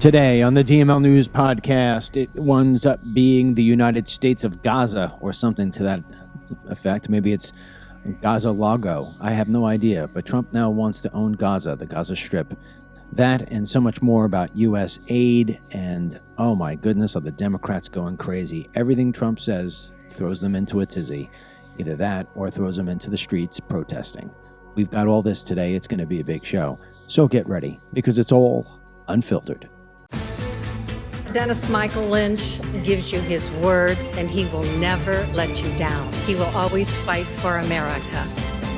Today on the DML News podcast, it winds up being the United States of Gaza or something to that effect. Maybe it's Gaza Lago. I have no idea. But Trump now wants to own Gaza, the Gaza Strip. That and so much more about U.S. aid. And oh my goodness, are the Democrats going crazy. Everything Trump says throws them into a tizzy. Either that or throws them into the streets protesting. We've got all this today. It's going to be a big show. So get ready because it's all unfiltered. Dennis Michael Lynch gives you his word, and he will never let you down. He will always fight for America.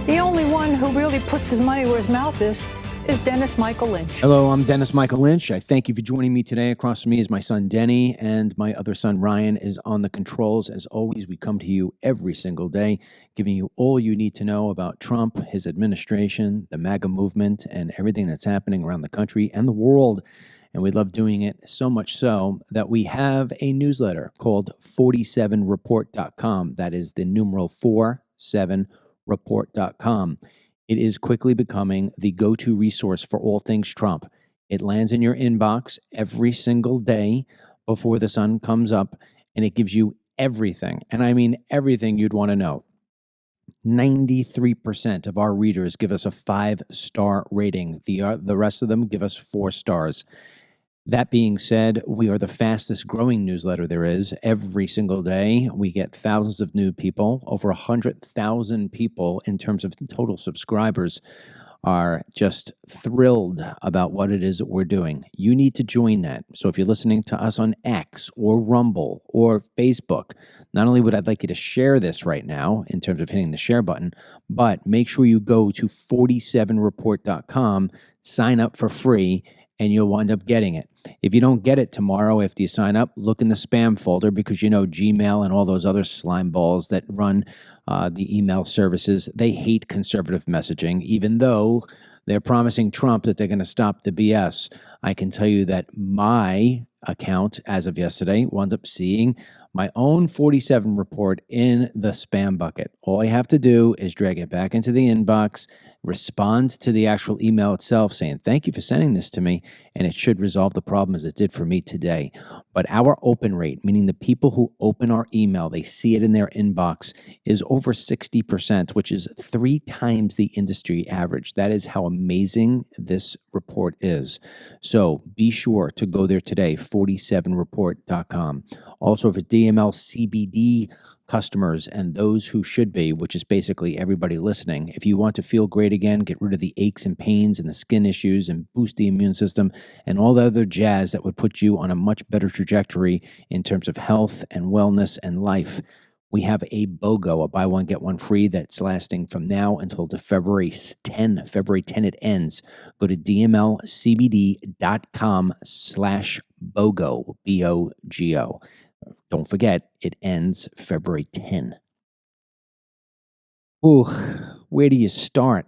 The only one who really puts his money where his mouth is Dennis Michael Lynch. Hello, I'm Dennis Michael Lynch. I thank you for joining me today. Across from me is my son, Denny, and my other son, Ryan, is on the controls. As always, we come to you every single day, giving you all you need to know about Trump, his administration, the MAGA movement, and everything that's happening around the country and the world. And we love doing it so much so that we have a newsletter called 47report.com. That is the numeral 47report.com. It is quickly becoming the go-to resource for all things Trump. It lands in your inbox every single day before the sun comes up, and it gives you everything. And I mean everything you'd want to know. 93% of our readers give us a 5-star rating. The rest of them give us 4 stars. That being said, we are the fastest growing newsletter there is. Every single day, we get thousands of new people. Over 100,000 people in terms of total subscribers are just thrilled about what it is that we're doing. You need to join that. So if you're listening to us on X or Rumble or Facebook, not only would I like you to share this right now in terms of hitting the share button, but make sure you go to 47report.com, sign up for free, and you'll wind up getting it. If you don't get it tomorrow after you sign up, look in the spam folder because you know Gmail and all those other slime balls that run the email services, they hate conservative messaging, even though they're promising Trump that they're going to stop the BS. I can tell you that my account, as of yesterday, wound up seeing my own 47 report in the spam bucket. All I have to do is drag it back into the inbox, respond to the actual email itself saying, thank you for sending this to me, and it should resolve the problem as it did for me today. But our open rate, meaning the people who open our email, they see it in their inbox, is over 60%, which is 3 times the industry average. That is how amazing this report is. So be sure to go there today, 47report.com. Also for DML CBD customers and those who should be, which is basically everybody listening, if you want to feel great again, get rid of the aches and pains and the skin issues and boost the immune system and all the other jazz that would put you on a much better trajectory in terms of health and wellness and life, we have a BOGO, a buy one, get one free, that's lasting from now until to February 10. February 10 it ends. Go to dmlcbd.com/BOGO, B-O-G-O. Don't forget, it ends February 10. Ooh, where do you start?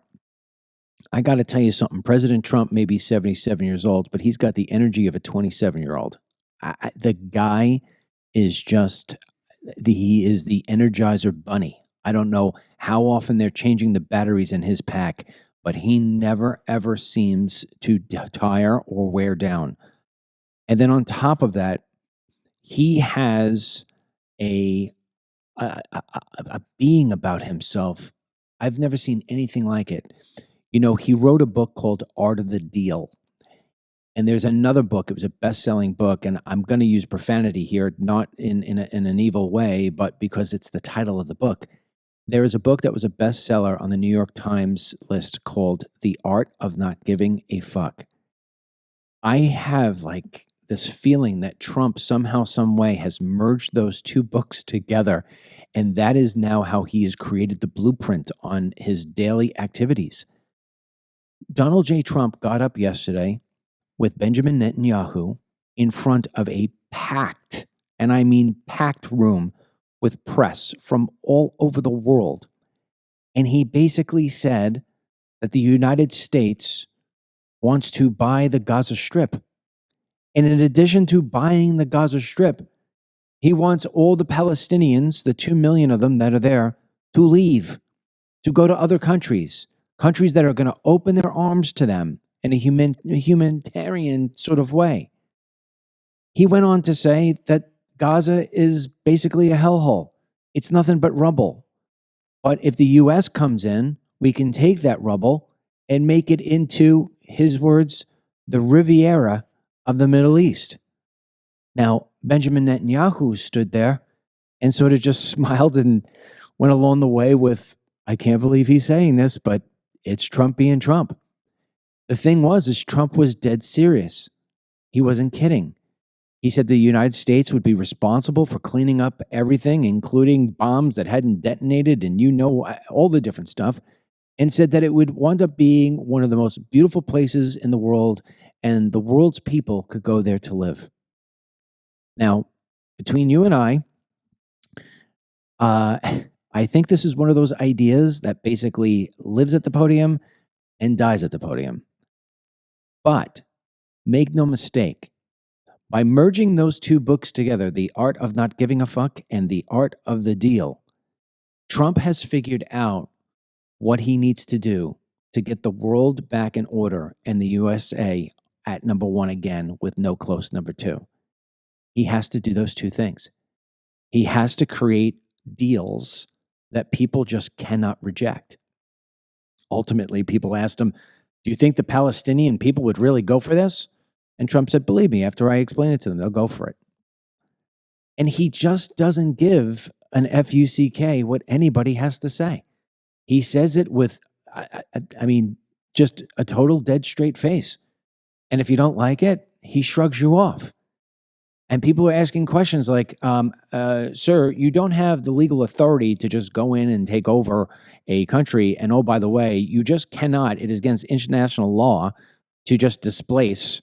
I got to tell you something. President Trump may be 77 years old, but he's got the energy of a 27-year-old. The guy is just, he is the Energizer Bunny. I don't know how often they're changing the batteries in his pack, but he never, ever seems to tire or wear down. And then on top of that, he has a being about himself. I've never seen anything like it. You know, he wrote a book called Art of the Deal. And there's another book. It was a best-selling book. And I'm going to use profanity here, not in an evil way, but because it's the title of the book. There is a book that was a bestseller on the New York Times list called The Art of Not Giving a Fuck. I have this feeling that Trump somehow, some way has merged those 2 books together. And that is now how he has created the blueprint on his daily activities. Donald J. Trump got up yesterday with Benjamin Netanyahu in front of a packed, and I mean packed room with press from all over the world. And he basically said that the United States wants to buy the Gaza Strip. And in addition to buying the Gaza Strip, he wants all the Palestinians, the 2 million of them that are there, to leave, to go to other countries that are going to open their arms to them in a humanitarian sort of way. He went on to say that Gaza is basically a hellhole. It's nothing but rubble. But if the U.S. comes in, we can take that rubble and make it into, his words, the Riviera of the Middle East. Now, Benjamin Netanyahu stood there and sort of just smiled and went along the way with, I can't believe he's saying this, but it's Trump being Trump. The thing is Trump was dead serious. He wasn't kidding. He said the United States would be responsible for cleaning up everything, including bombs that hadn't detonated and all the different stuff, and said that it would wind up being one of the most beautiful places in the world, and the world's people could go there to live. Now, between you and I think this is one of those ideas that basically lives at the podium and dies at the podium. But make no mistake, by merging those two books together, The Art of Not Giving a Fuck and The Art of the Deal, Trump has figured out what he needs to do to get the world back in order and the USA at number one again with no close number two. He has to do those two things. He has to create deals that people just cannot reject. Ultimately, people asked him, do you think the Palestinian people would really go for this? And Trump said, believe me, after I explain it to them, they'll go for it. And he just doesn't give an FUCK what anybody has to say. He says it with, just a total dead straight face. And if you don't like it, he shrugs you off. And people are asking questions like, sir, you don't have the legal authority to just go in and take over a country. And oh, by the way, you just cannot, it is against international law to just displace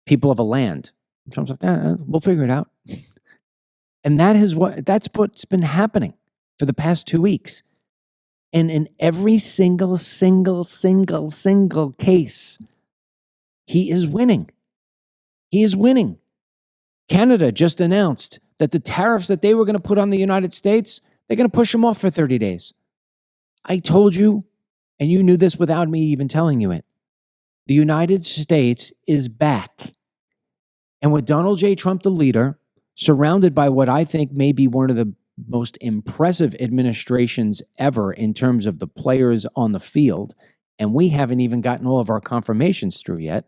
people of a land. Trump's like, we'll figure it out. And that's what's been happening for the past 2 weeks. And in every single case, he is winning. He is winning. Canada just announced that the tariffs that they were going to put on the United States, they're going to push them off for 30 days. I told you, and you knew this without me even telling you it. The United States is back. And with Donald J. Trump, the leader, surrounded by what I think may be one of the most impressive administrations ever in terms of the players on the field, and we haven't even gotten all of our confirmations through yet,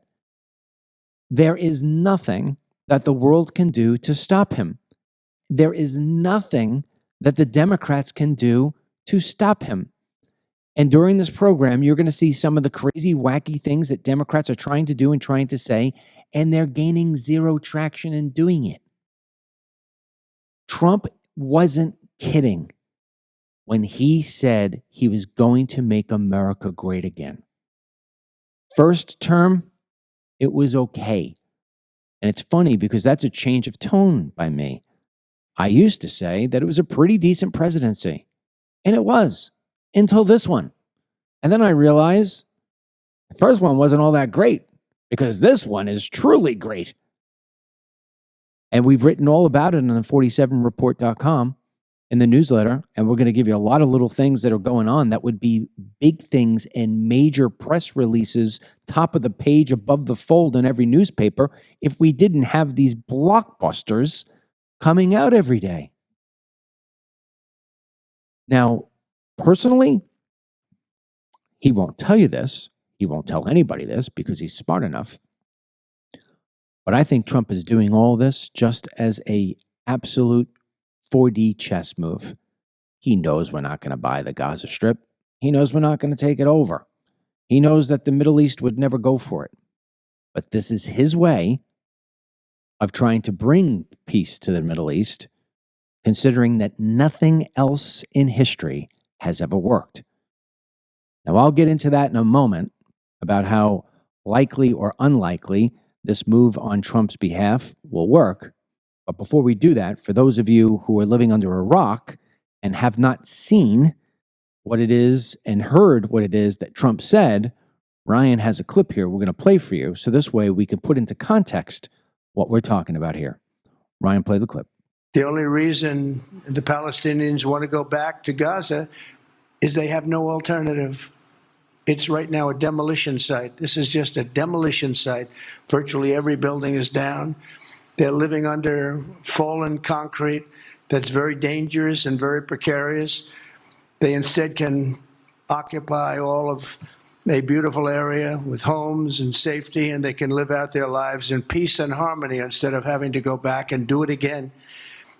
there is nothing that the world can do to stop him. There is nothing that the Democrats can do to stop him. And during this program, you're going to see some of the crazy, wacky things that Democrats are trying to do and trying to say, and they're gaining zero traction in doing it. Trump wasn't kidding when he said he was going to make America great again. First term, it was okay. And it's funny because that's a change of tone by me. I used to say that it was a pretty decent presidency. And it was, until this one. And then I realized the first one wasn't all that great because this one is truly great. And we've written all about it on the 47report.com in the newsletter. And we're going to give you a lot of little things that are going on that would be big things and major press releases, top of the page, above the fold in every newspaper if we didn't have these blockbusters coming out every day. Now, personally, he won't tell you this. He won't tell anybody this because he's smart enough. But I think Trump is doing all this just as a absolute 4D chess move. He knows we're not going to buy the Gaza Strip. He knows we're not going to take it over. He knows that the Middle East would never go for it. But this is his way of trying to bring peace to the Middle East, considering that nothing else in history has ever worked. Now, I'll get into that in a moment about how likely or unlikely this move on Trump's behalf will work. But before we do that, for those of you who are living under a rock and have not seen what it is and heard what it is that Trump said, Ryan has a clip here we're going to play for you. So this way we can put into context what we're talking about here. Ryan, play the clip. The only reason the Palestinians want to go back to Gaza is they have no alternative. It's right now a demolition site. This is just a demolition site. Virtually every building is down. They're living under fallen concrete that's very dangerous and very precarious. They instead can occupy all of a beautiful area with homes and safety, and they can live out their lives in peace and harmony instead of having to go back and do it again.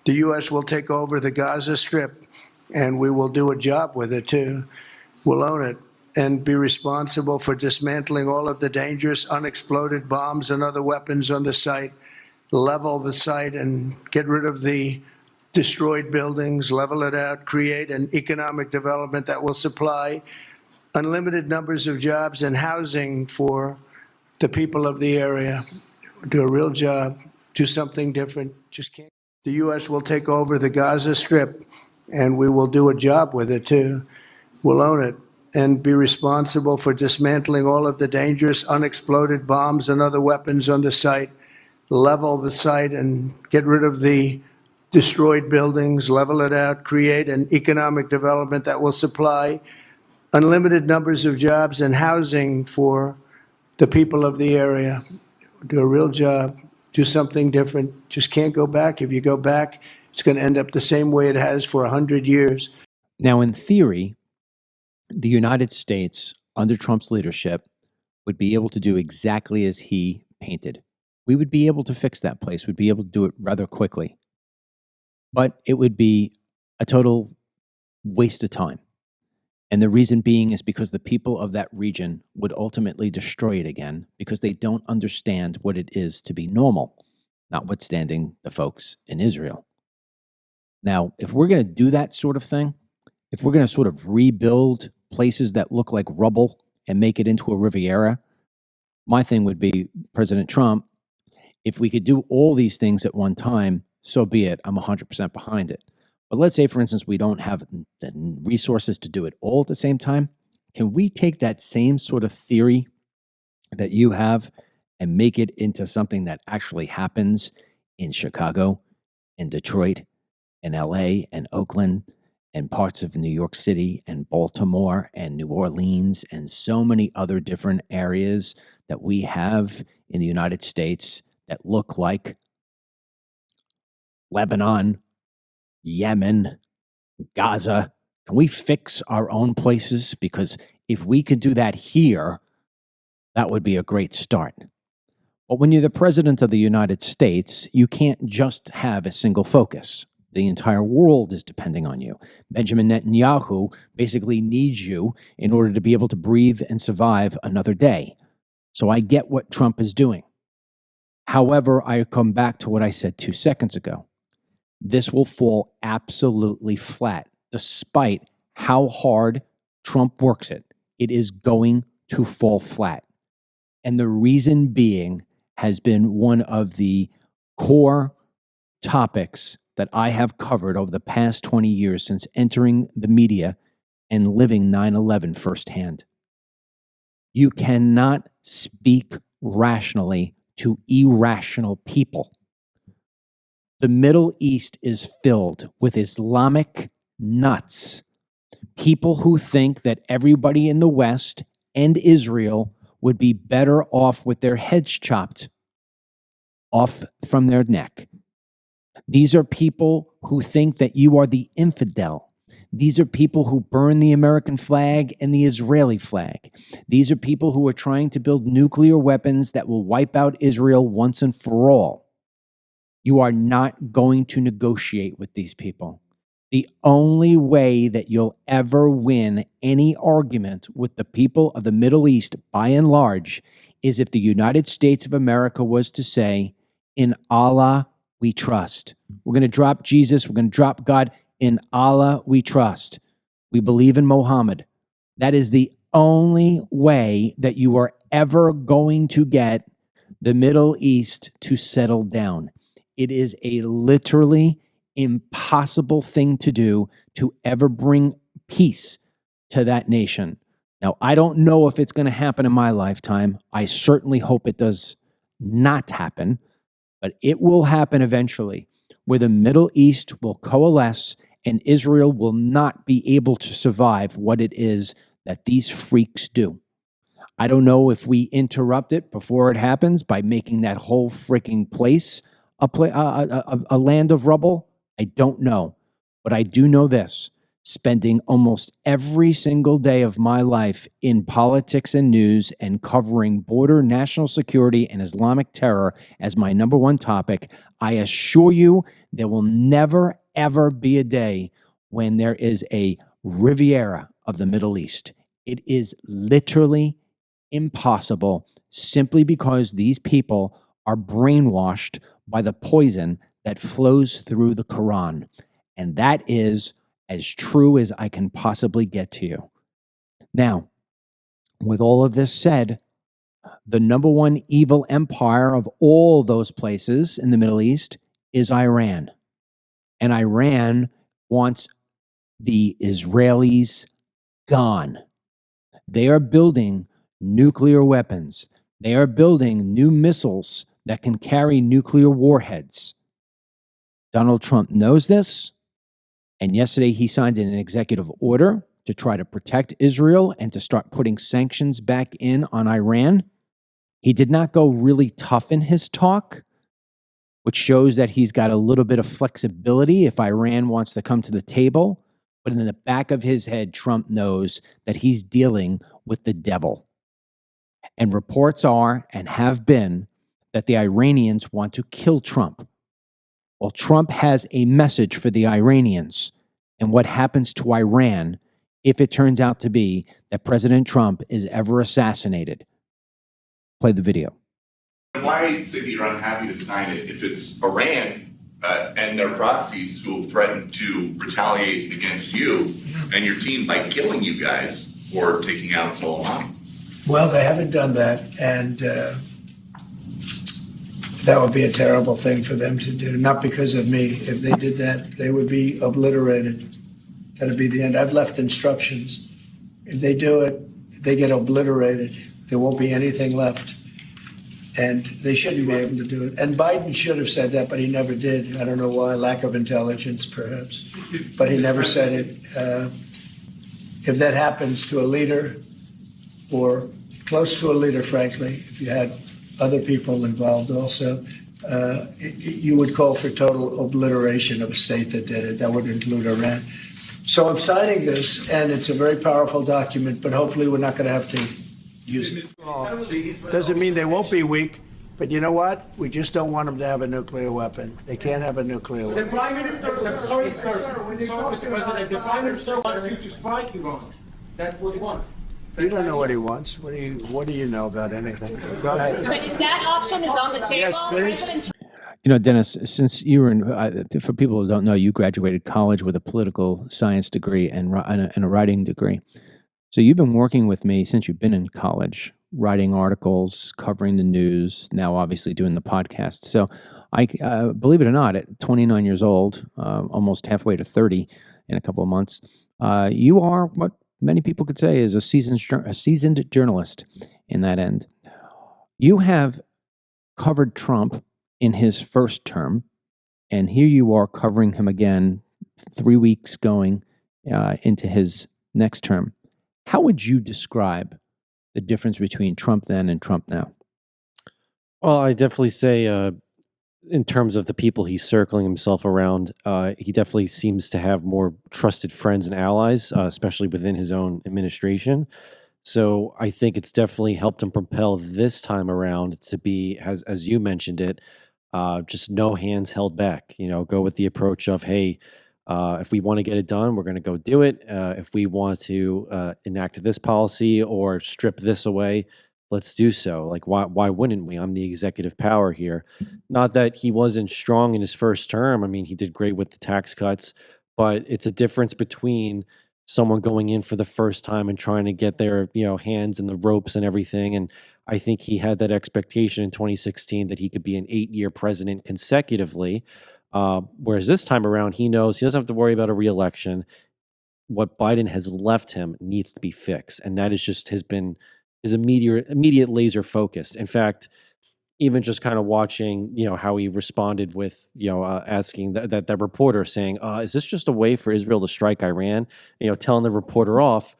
The U.S. will take over the Gaza Strip, and we will do a job with it, too. We'll own it and be responsible for dismantling all of the dangerous unexploded bombs and other weapons on the site, level the site and get rid of the destroyed buildings, level it out, create an economic development that will supply unlimited numbers of jobs and housing for the people of the area. Do a real job, do something different. Just can't. The U.S. will take over the Gaza Strip, and we will do a job with it, too. We'll own it and be responsible for dismantling all of the dangerous unexploded bombs and other weapons on the site, level the site and get rid of the destroyed buildings, level it out, create an economic development that will supply unlimited numbers of jobs and housing for the people of the area. Do a real job, do something different. Just can't go back. If you go back, it's going to end up the same way it has for 100 years. Now, in theory, the United States, under Trump's leadership, would be able to do exactly as he painted. We would be able to fix that place. We'd be able to do it rather quickly. But it would be a total waste of time. And the reason being is because the people of that region would ultimately destroy it again because they don't understand what it is to be normal, notwithstanding the folks in Israel. Now, if we're going to do that sort of thing, if we're going to sort of rebuild places that look like rubble and make it into a Riviera, my thing would be, President Trump, if we could do all these things at one time, so be it. I'm 100% behind it. But let's say, for instance, we don't have the resources to do it all at the same time. Can we take that same sort of theory that you have and make it into something that actually happens in Chicago, in Detroit, in LA, and Oakland, and parts of New York City, and Baltimore, and New Orleans, and so many other different areas that we have in the United States that look like Lebanon, Yemen, Gaza? Can we fix our own places? Because if we could do that here, that would be a great start. But when you're the president of the United States, you can't just have a single focus. The entire world is depending on you. Benjamin Netanyahu basically needs you in order to be able to breathe and survive another day. So I get what Trump is doing. However, I come back to what I said 2 seconds ago. This will fall absolutely flat, despite how hard Trump works it. It is going to fall flat. And the reason being has been one of the core topics that I have covered over the past 20 years since entering the media and living 9/11 firsthand. You cannot speak rationally to irrational people. The Middle East is filled with Islamic nuts, people who think that everybody in the West and Israel would be better off with their heads chopped off from their neck. These are people who think that you are the infidel. These are people who burn the American flag and the Israeli flag. These are people who are trying to build nuclear weapons that will wipe out Israel once and for all. You are not going to negotiate with these people. The only way that you'll ever win any argument with the people of the Middle East, by and large, is if the United States of America was to say, in Allah we trust. We're going to drop Jesus. We're going to drop God. In Allah we trust. We believe in Muhammad. That is the only way that you are ever going to get the Middle East to settle down. It is a literally impossible thing to do to ever bring peace to that nation. Now, I don't know if it's going to happen in my lifetime. I certainly hope it does not happen, but it will happen eventually, where the Middle East will coalesce and Israel will not be able to survive what it is that these freaks do. I don't know if we interrupt it before it happens by making that whole freaking place a land of rubble? I don't know. But I do know this. Spending almost every single day of my life in politics and news and covering border, national security, and Islamic terror as my number one topic, I assure you there will never, ever be a day when there is a Riviera of the Middle East. It is literally impossible simply because these people are brainwashed by the poison that flows through the Quran. And that is as true as I can possibly get to you. Now, with all of this said, the number one evil empire of all those places in the Middle East is Iran. And Iran wants the Israelis gone. They are building nuclear weapons. They are building new missiles that can carry nuclear warheads. Donald Trump knows this. And yesterday he signed an executive order to try to protect Israel and to start putting sanctions back in on Iran. He did not go really tough in his talk, which shows that he's got a little bit of flexibility if Iran wants to come to the table. But in the back of his head, Trump knows that he's dealing with the devil. And reports are and have been that the Iranians want to kill Trump. Well, Trump has a message for the Iranians and what happens to Iran if it turns out to be that President Trump is ever assassinated. Play the video. Why say that you're unhappy to sign it if it's Iran and their proxies who have threatened to retaliate against you and your team by killing you guys for taking out Soleimani? Well, they haven't done that, and that would be a terrible thing for them to do, not because of me. If they did that, they would be obliterated. That would be the end. I've left instructions. If they do it, they get obliterated. There won't be anything left. And they shouldn't be able to do it. And Biden should have said that, but he never did. I don't know why, lack of intelligence, perhaps. But he never said it. If that happens to a leader or close to a leader, frankly, if you had other people involved also, you would call for total obliteration of a state that did it. That would include Iran. So I'm signing this, and it's a very powerful document, but hopefully we're not going to have to use it. Doesn't mean they won't be weak, but you know what? We just don't want them to have a nuclear weapon. They can't have a nuclear weapon. The Prime Minister, sorry, sir, Mr. President, the Prime Minister wants you to strike Iran. That's what he wants. You don't know what he wants. What do you know about anything? Go ahead. But is that option is on the table? Yes, please. President You know, Dennis, since you were in, for people who don't know, you graduated college with a political science degree and a writing degree. So you've been working with me since you've been in college, writing articles, covering the news, now obviously doing the podcast. So I believe it or not, at 29 years old, almost halfway to 30 in a couple of months, you are what many people could say is a seasoned journalist in that end. You have covered Trump in his first term, and here you are covering him again 3 weeks going into his next term. How would you describe the difference between Trump then and Trump now? Well, I definitely say in terms of the people he's circling himself around, he definitely seems to have more trusted friends and allies, especially within his own administration. So I think it's definitely helped him propel this time around to be, as you mentioned it, just no hands held back. You know, go with the approach of, hey, if we want to get it done, we're going to go do it. If we want to enact this policy or strip this away, let's do so. Like, why wouldn't we? I'm the executive power here. Not that he wasn't strong in his first term. I mean, he did great with the tax cuts, but it's a difference between someone going in for the first time and trying to get their, hands in the ropes and everything. And I think he had that expectation in 2016 that he could be an 8-year president consecutively. Whereas this time around, he knows he doesn't have to worry about a reelection. What Biden has left him needs to be fixed. And that is just his immediate laser focused. In fact, even just kind of watching, how he responded with, asking that reporter saying, is this just a way for Israel to strike Iran? Telling the reporter off.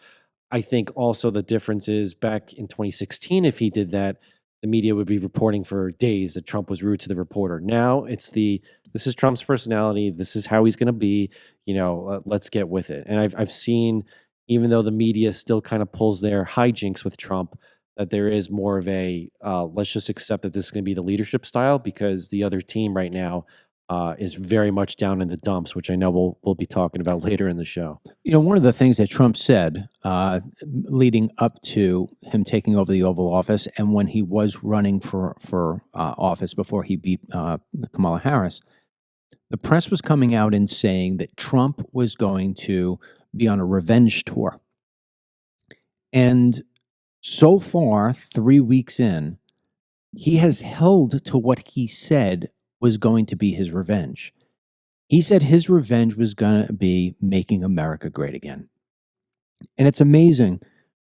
I think also the difference is back in 2016, if he did that, the media would be reporting for days that Trump was rude to the reporter. Now it's this is Trump's personality. This is how he's going to be. Let's get with it. And I've seen, even though the media still kind of pulls their hijinks with Trump, that there is more of a let's just accept that this is going to be the leadership style, because the other team right now is very much down in the dumps, which I know we'll be talking about later in the show. One of the things that Trump said leading up to him taking over the Oval Office, and when he was running for office before he beat Kamala Harris, the press was coming out and saying that Trump was going to be on a revenge tour. And so far, 3 weeks in, he has held to what he said was going to be his revenge. He said his revenge was going to be making America great again. And it's amazing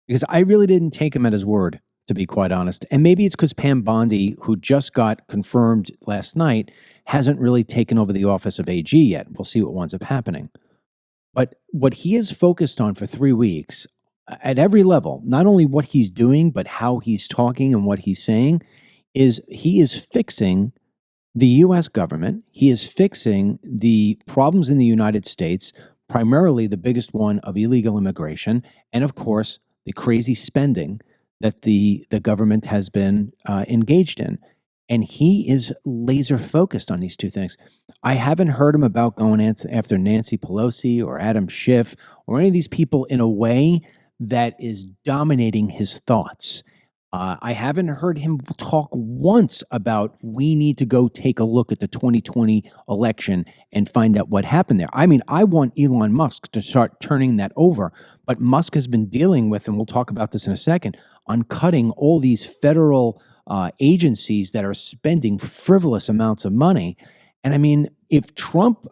because I really didn't take him at his word, to be quite honest. And maybe it's because Pam Bondi, who just got confirmed last night, hasn't really taken over the office of AG yet. We'll see what winds up happening. But what he has focused on for 3 weeks at every level, not only what he's doing, but how he's talking and what he's saying, is he is fixing the U.S. government. He is fixing the problems in the United States, primarily the biggest one of illegal immigration, and of course, the crazy spending that the government has been engaged in. And he is laser focused on these two things. I haven't heard him about going after Nancy Pelosi or Adam Schiff or any of these people in a way that is dominating his thoughts. I haven't heard him talk once about we need to go take a look at the 2020 election and find out what happened there. I mean, I want Elon Musk to start turning that over, but Musk has been dealing with, and we'll talk about this in a second, on cutting all these federal agencies that are spending frivolous amounts of money. And I mean, if Trump,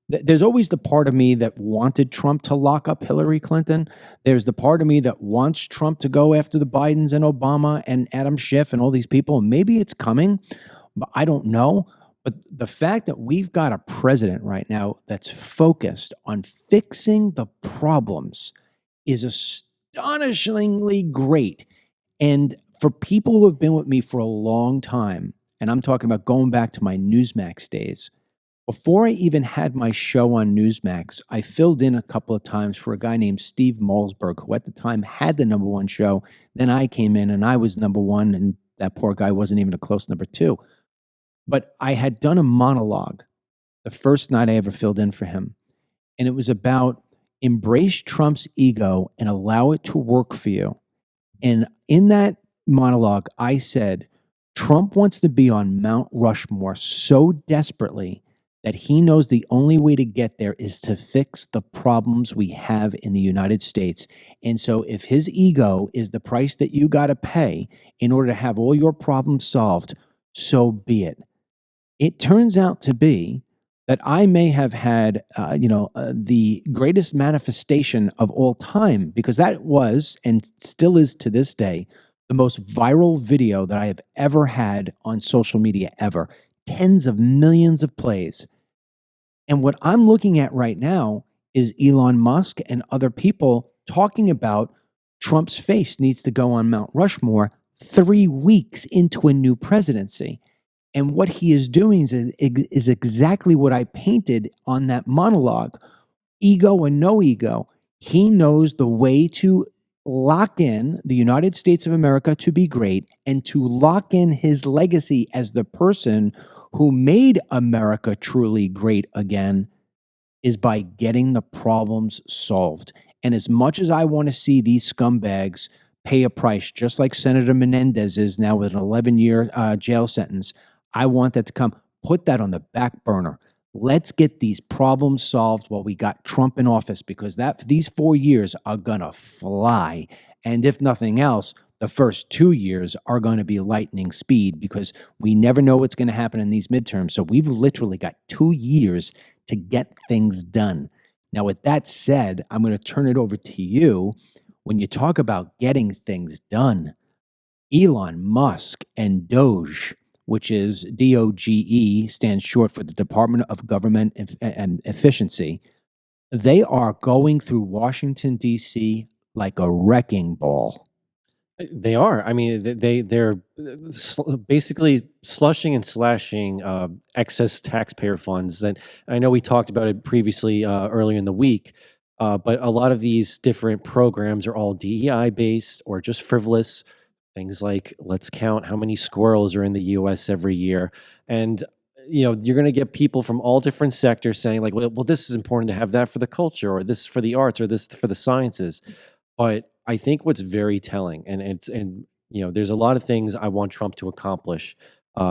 there's always the part of me that wanted Trump to lock up Hillary Clinton. There's the part of me that wants Trump to go after the Bidens and Obama and Adam Schiff and all these people. And maybe it's coming, but I don't know. But the fact that we've got a president right now that's focused on fixing the problems is astonishingly great. And for people who have been with me for a long time, and I'm talking about going back to my Newsmax days, before I even had my show on Newsmax, I filled in a couple of times for a guy named Steve Malsberg, who at the time had the #1 show. Then I came in and I was #1, and that poor guy wasn't even a close #2. But I had done a monologue the first night I ever filled in for him. And it was about embrace Trump's ego and allow it to work for you. And in that monologue, I said, Trump wants to be on Mount Rushmore so desperately that he knows the only way to get there is to fix the problems we have in the United States. And so if his ego is the price that you got to pay in order to have all your problems solved, so be it. It turns out to be that I may have had, the greatest manifestation of all time, because that was, and still is to this day, the most viral video that I have ever had on social media ever. Tens of millions of plays. And what I'm looking at right now is Elon Musk and other people talking about Trump's face needs to go on Mount Rushmore 3 weeks into a new presidency. And what he is doing is exactly what I painted on that monologue. Ego and no ego. He knows the way to lock in the United States of America to be great and to lock in his legacy as the person who made America truly great again is by getting the problems solved. And as much as I want to see these scumbags pay a price, just like Senator Menendez is now with an 11-year jail sentence, I want that to come. Put that on the back burner. Let's get these problems solved while we got Trump in office, because these 4 years are going to fly. And if nothing else, the first 2 years are going to be lightning speed, because we never know what's going to happen in these midterms. So we've literally got 2 years to get things done. Now, with that said, I'm going to turn it over to you. When you talk about getting things done, Elon Musk and DOGE, which is DOGE, stands short for the Department of Government and Efficiency, they are going through Washington, D.C. like a wrecking ball. They are. I mean, they're basically slushing and slashing excess taxpayer funds. And I know we talked about it previously earlier in the week, but a lot of these different programs are all DEI based or just frivolous. Things like let's count how many squirrels are in the U.S. every year, and you're going to get people from all different sectors saying like, well, this is important to have that for the culture, or this for the arts, or this for the sciences. But I think what's very telling, and there's a lot of things I want Trump to accomplish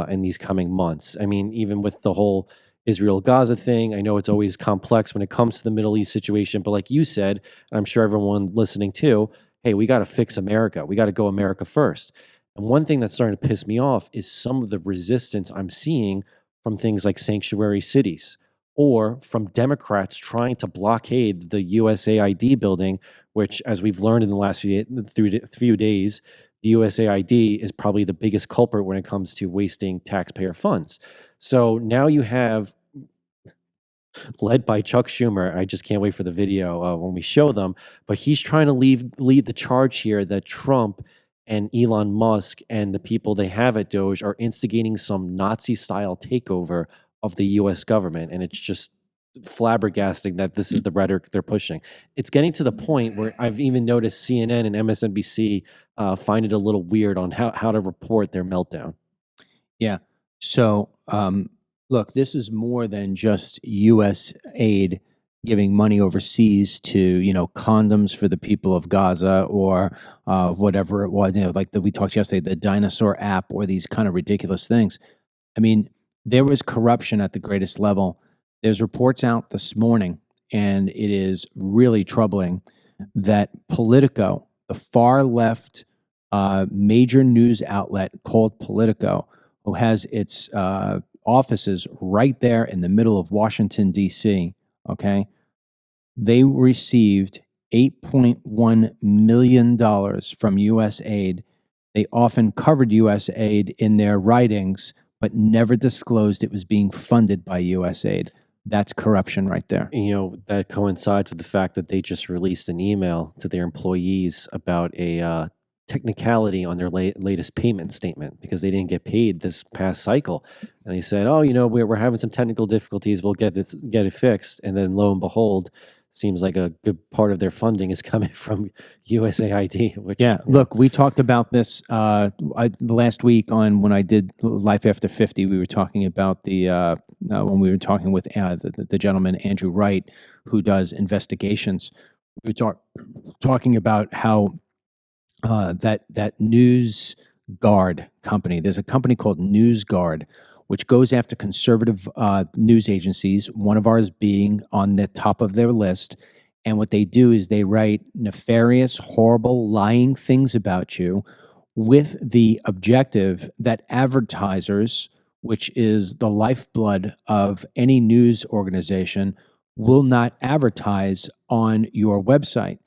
in these coming months. I mean, even with the whole Israel Gaza thing, I know it's always complex when it comes to the Middle East situation. But like you said, and I'm sure everyone listening too, hey, we got to fix America. We got to go America first. And one thing that's starting to piss me off is some of the resistance I'm seeing from things like sanctuary cities or from Democrats trying to blockade the USAID building, which, as we've learned in the last few days, the USAID is probably the biggest culprit when it comes to wasting taxpayer funds. So now you have, led by Chuck Schumer. I just can't wait for the video when we show them. But he's trying to lead the charge here that Trump and Elon Musk and the people they have at DOGE are instigating some Nazi-style takeover of the U.S. government. And it's just flabbergasting that this is the rhetoric they're pushing. It's getting to the point where I've even noticed CNN and MSNBC find it a little weird on how to report their meltdown. Yeah. So, look, this is more than just U.S. aid giving money overseas to, condoms for the people of Gaza or whatever it was, like we talked yesterday, the dinosaur app or these kind of ridiculous things. I mean, there was corruption at the greatest level. There's reports out this morning, and it is really troubling that Politico, the far left major news outlet called Politico, who has its offices right there in the middle of Washington, D.C., okay? They received $8.1 million from U.S. aid. They often covered U.S. aid in their writings, but never disclosed it was being funded by U.S. aid. That's corruption right there. That coincides with the fact that they just released an email to their employees about a technicality on their latest payment statement because they didn't get paid this past cycle. And they said, oh, we're having some technical difficulties. We'll get it fixed. And then lo and behold, seems like a good part of their funding is coming from USAID. Which, look, we talked about this last week on when I did Life After 50. We were talking about when we were talking with the gentleman, Andrew Wright, who does investigations. We were talking about how that News Guard company, there's a company called News Guard, which goes after conservative news agencies, one of ours being on the top of their list. And what they do is they write nefarious, horrible, lying things about you with the objective that advertisers, which is the lifeblood of any news organization, will not advertise on your website.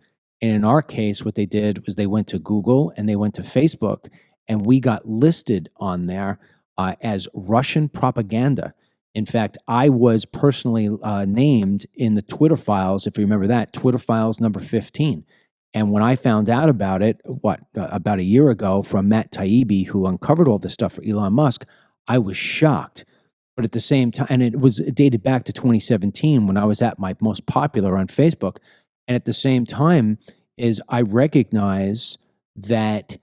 And in our case, what they did was they went to Google and they went to Facebook, and we got listed on there as Russian propaganda. In fact, I was personally named in the Twitter files, if you remember that, Twitter files number 15. And when I found out about it, about a year ago from Matt Taibbi, who uncovered all this stuff for Elon Musk, I was shocked. But at the same time, and it was dated back to 2017 when I was at my most popular on Facebook. And at the same time, is I recognize that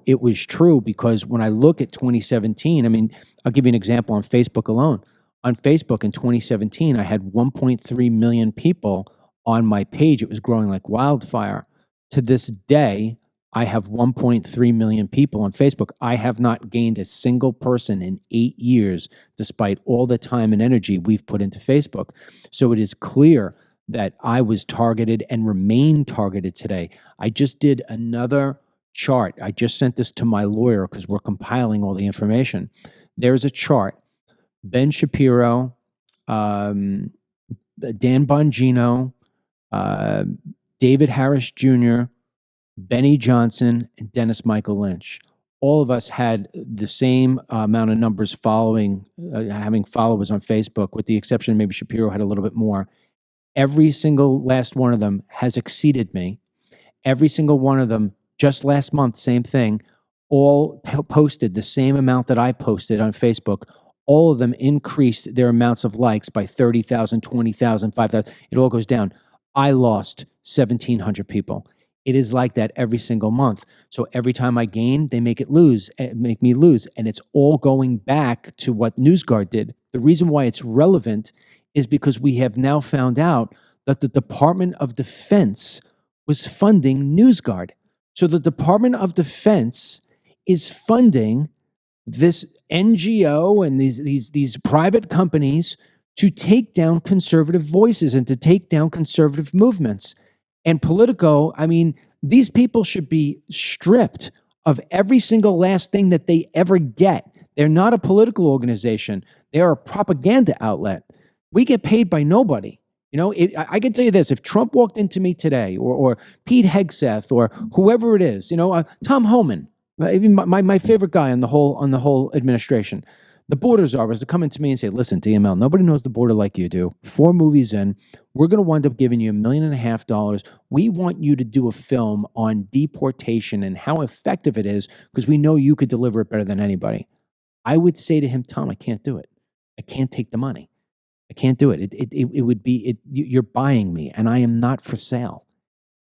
it was true, because when I look at 2017, I mean, I'll give you an example on Facebook alone. On Facebook in 2017, I had 1.3 million people on my page. It was growing like wildfire. To this day, I have 1.3 million people on Facebook. I have not gained a single person in 8 years, despite all the time and energy we've put into Facebook. So it is clear that I was targeted and remain targeted today. I just did another chart. I just sent this to my lawyer because we're compiling all the information. There's a chart. Ben Shapiro, Dan Bongino, David Harris Jr., Benny Johnson, and Dennis Michael Lynch. All of us had the same amount of numbers having followers on Facebook, with the exception of maybe Shapiro had a little bit more. Every single last one of them has exceeded me. Every single one of them just last month, same thing, all posted the same amount that I posted on Facebook. All of them increased their amounts of likes by 30,000, 20,000, 5,000. It all goes down. I lost 1,700 people. It is like that every single month. So every time I gain, they make me lose. And it's all going back to what NewsGuard did. The reason why it's relevant is because we have now found out that the Department of Defense was funding NewsGuard. So the Department of Defense is funding this NGO and these private companies to take down conservative voices and to take down conservative movements. And Politico, I mean, these people should be stripped of every single last thing that they ever get. They're not a political organization. They are a propaganda outlet. We get paid by nobody. You know, I can tell you this, if Trump walked into me today or Pete Hegseth or whoever it is, you know, Tom Homan, my favorite guy on the whole administration, the border czar was to come into me and say, listen, DML, nobody knows the border like you do. 4 movies in, we're going to wind up giving you $1.5 million. We want you to do a film on deportation and how effective it is because we know you could deliver it better than anybody. I would say to him, Tom, I can't do it. I can't take the money. I can't do it. It would be, you're buying me and I am not for sale.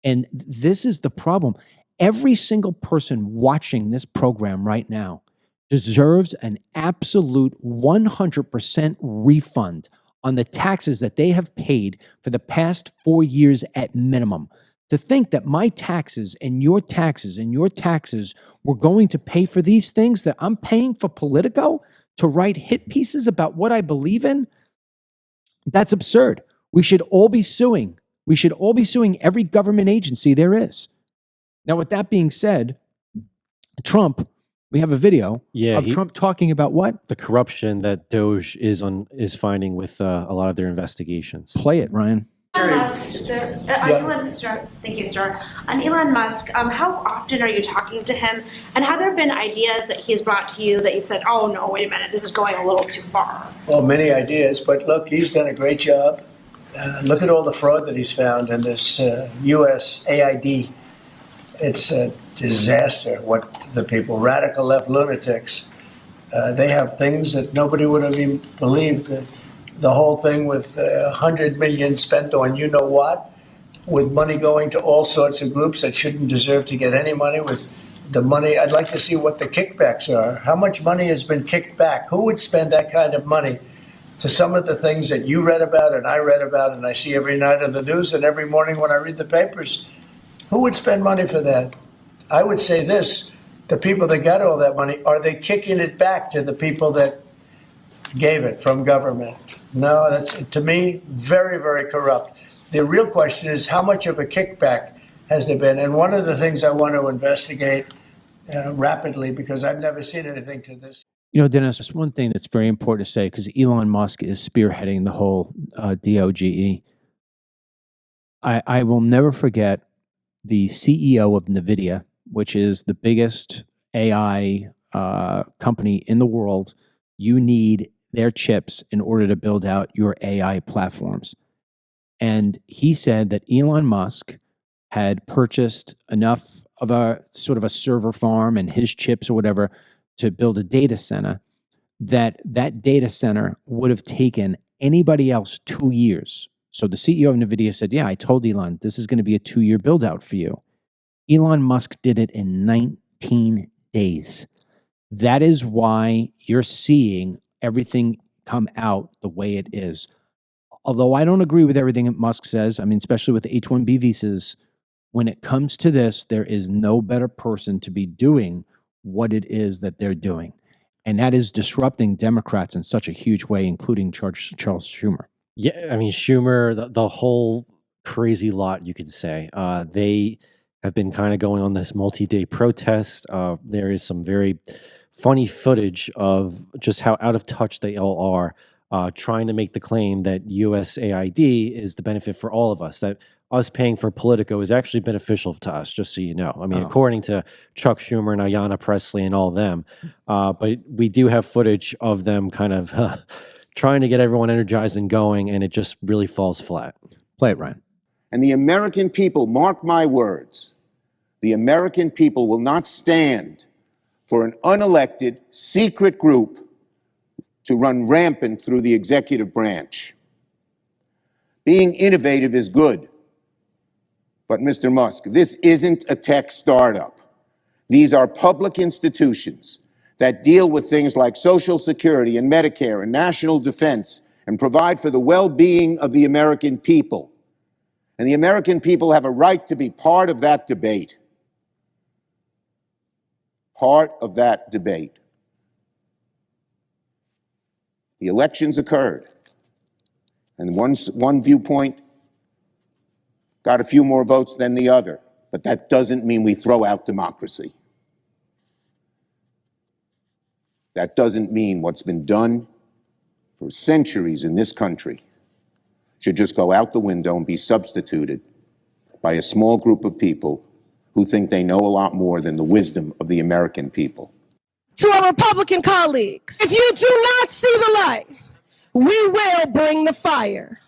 And this is the problem. Every single person watching this program right now deserves an absolute 100% refund on the taxes that they have paid for the past 4 years at minimum. To think that my taxes and your taxes and your taxes were going to pay for these things that I'm paying for Politico to write hit pieces about what I believe in, that's absurd. We should all be suing. We should all be suing every government agency there is. Now, with that being said, Trump, we have a video of Trump talking about what? The corruption that DOGE is finding with a lot of their investigations. Play it, Ryan. Elon Musk, thank you, sir. On Elon Musk, how often are you talking to him? And have there been ideas that he's brought to you that you've said, oh, no, wait a minute, this is going a little too far? Well, many ideas, but look, he's done a great job. Look at all the fraud that he's found in this U.S. AID. It's a disaster what the people, radical left lunatics, they have things that nobody would have even believed. The whole thing with $100 million spent on you know what, with money going to all sorts of groups that shouldn't deserve to get any money. With the money, I'd like to see what the kickbacks are. How much money has been kicked back? Who would spend that kind of money to some of the things that you read about and I read about and I see every night on the news and every morning when I read the papers? Who would spend money for that? I would say this, the people that got all that money, are they kicking it back to the people that gave it from government? No, that's, to me, very, very corrupt. The real question is how much of a kickback has there been? And one of the things I want to investigate rapidly, because I've never seen anything to this. You know, Dennis, one thing that's very important to say, because Elon Musk is spearheading the whole DOGE. I will never forget the CEO of NVIDIA, which is the biggest AI company in the world. You need their chips in order to build out your AI platforms. And he said that Elon Musk had purchased enough of a sort of a server farm and his chips or whatever to build a data center, that data center would have taken anybody else 2 years. So the CEO of NVIDIA said, yeah, I told Elon, this is going to be a 2-year build out for you. Elon Musk did it in 19 days. That is why you're seeing everything come out the way it is. Although I don't agree with everything that Musk says, I mean, especially with the H-1B visas, when it comes to this, there is no better person to be doing what it is that they're doing. And that is disrupting Democrats in such a huge way, including Charles Schumer. Yeah, I mean, Schumer, the whole crazy lot, you could say. They have been kind of going on this multi-day protest. There is some very funny footage of just how out of touch they all are, trying to make the claim that USAID is the benefit for all of us, that us paying for Politico is actually beneficial to us, just so you know. I mean, according to Chuck Schumer and Ayanna Pressley and all them, but we do have footage of them kind of trying to get everyone energized and going, and it just really falls flat. Play it, Ryan. And the American people, mark my words, The American people will not stand for an unelected, secret group to run rampant through the executive branch. Being innovative is good. But Mr. Musk, this isn't a tech startup. These are public institutions that deal with things like Social Security and Medicare and national defense and provide for the well-being of the American people. And the American people have a right to be part of that debate. Part of that debate. The elections occurred, and one viewpoint got a few more votes than the other, but that doesn't mean we throw out democracy. That doesn't mean what's been done for centuries in this country should just go out the window and be substituted by a small group of people who think they know a lot more than the wisdom of the American people. To our Republican colleagues, if you do not see the light, we will bring the fire.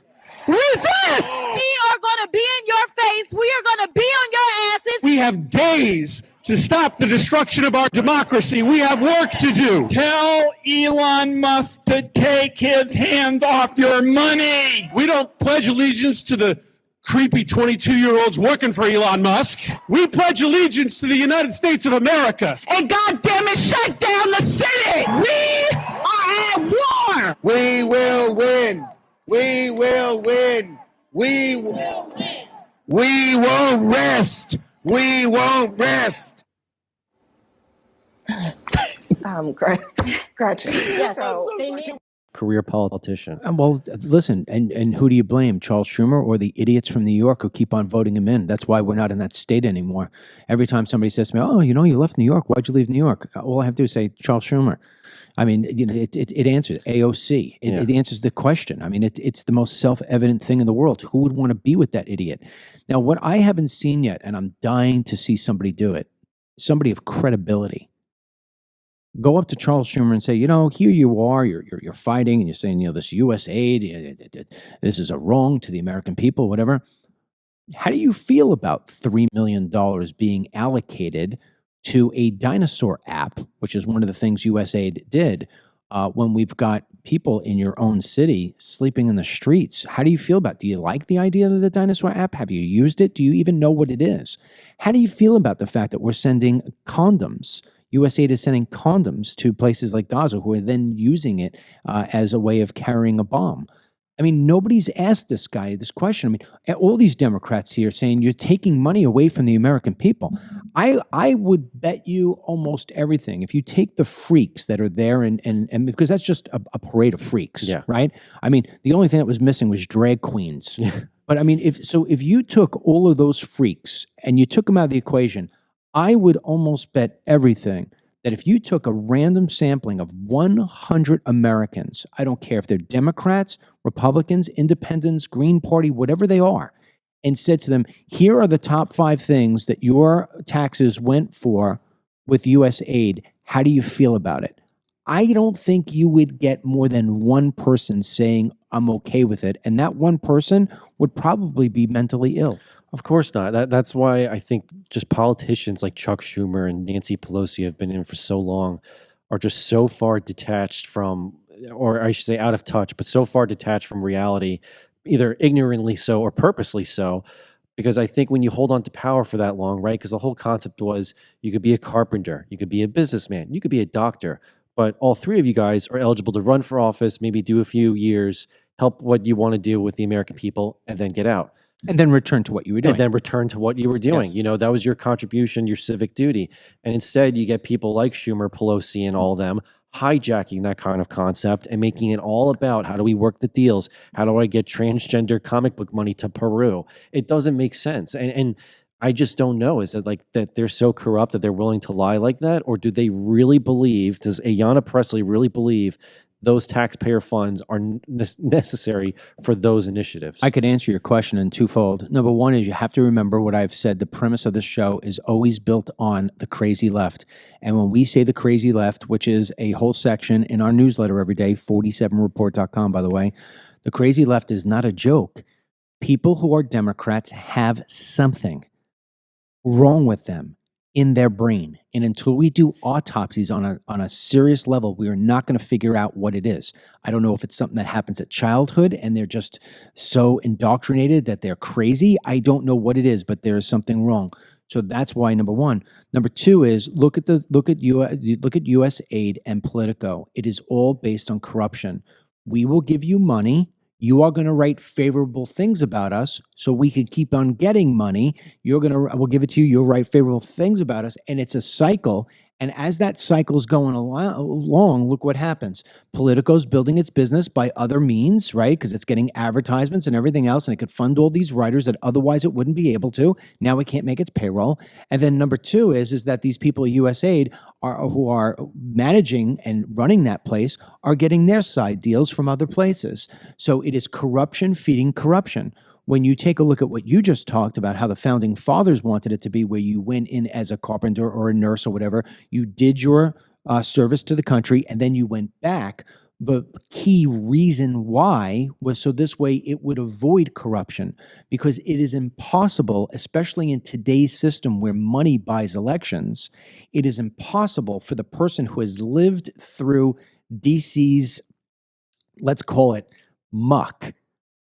Resist! We are going to be in your face. We are going to be on your asses. We have days to stop the destruction of our democracy. We have work to do. Tell Elon Musk to take his hands off your money. We don't pledge allegiance to the creepy 22-year-olds working for Elon Musk. We pledge allegiance to the United States of America. And goddamn it, shut down the city! We are at war! We will win! We will win! We will win! We won't rest! We won't rest! Gretchen. Yes, so they need Career politician. Well, listen, and who do you blame? Charles Schumer or the idiots from New York who keep on voting him in? That's why we're not in that state anymore. Every time somebody says to me, "Oh, you know, you left New York. Why'd you leave New York?" All I have to do is say Charles Schumer. I mean, you know, it answers AOC. It answers the question. I mean, it's the most self-evident thing in the world. Who would want to be with that idiot? Now, what I haven't seen yet, and I'm dying to see somebody do it, somebody of credibility. Go up to Charles Schumer and say, you know, here you are, you're fighting, and you're saying, you know, this U.S. aid, this is a wrong to the American people, whatever. How do you feel about $3 million being allocated to a dinosaur app, which is one of the things USAID did, when we've got people in your own city sleeping in the streets? How do you feel about it? Do you like the idea of the dinosaur app? Have you used it? Do you even know what it is? How do you feel about the fact that we're sending condoms? USAID is sending condoms to places like Gaza, who are then using it as a way of carrying a bomb. I mean, nobody's asked this guy this question. I mean, all these Democrats here saying you're taking money away from the American people. I would bet you almost everything. If you take the freaks that are there and because that's just a parade of freaks, right? I mean, the only thing that was missing was drag queens. But I mean, if you took all of those freaks and you took them out of the equation, I would almost bet everything that if you took a random sampling of 100 Americans, I don't care if they're Democrats, Republicans, Independents, Green Party, whatever they are, and said to them, here are the top 5 things that your taxes went for with U.S. aid. How do you feel about it? I don't think you would get more than one person saying, I'm okay with it. And that one person would probably be mentally ill. Of course not. That's why I think just politicians like Chuck Schumer and Nancy Pelosi have been in for so long are just so far detached from, or I should say out of touch, but so far detached from reality, either ignorantly so or purposely so. Because I think when you hold on to power for that long, right? Because the whole concept was you could be a carpenter, you could be a businessman, you could be a doctor, but all 3 of you guys are eligible to run for office, maybe do a few years, help what you want to do with the American people, and then get out. And then return to what you were doing. And then return to what you were doing. Yes. You know, that was your contribution, your civic duty. And instead, you get people like Schumer, Pelosi, and all of them hijacking that kind of concept and making it all about how do we work the deals? How do I get transgender comic book money to Peru? It doesn't make sense. And I just don't know. Is it like that they're so corrupt that they're willing to lie like that? Or do they really believe, does Ayanna Pressley really believe those taxpayer funds are necessary for those initiatives? I could answer your question in twofold. Number one is you have to remember what I've said. The premise of this show is always built on the crazy left. And when we say the crazy left, which is a whole section in our newsletter every day, 47report.com, by the way, the crazy left is not a joke. People who are Democrats have something. wrong with them in their brain. And until we do autopsies on a serious level, we are not going to figure out what it is. I don't know if it's something that happens at childhood and they're just so indoctrinated that they're crazy. I don't know what it is, but there is something wrong. So that's why, number one. Number two is look at U.S. aid and Politico. It is all based on corruption. We will give you money. You are going to write favorable things about us so we could keep on getting money. We'll give it to you. You'll write favorable things about us. And it's a cycle. And as that cycle's going along, look what happens. Politico's building its business by other means, right? Because it's getting advertisements and everything else, and it could fund all these writers that otherwise it wouldn't be able to. Now it can't make its payroll. And then number two is that these people at USAID who are managing and running that place are getting their side deals from other places. So it is corruption feeding corruption. When you take a look at what you just talked about, how the founding fathers wanted it to be, where you went in as a carpenter or a nurse or whatever, you did your service to the country, and then you went back. The key reason why was so this way it would avoid corruption, because it is impossible, especially in today's system where money buys elections, it is impossible for the person who has lived through DC's, let's call it, muck.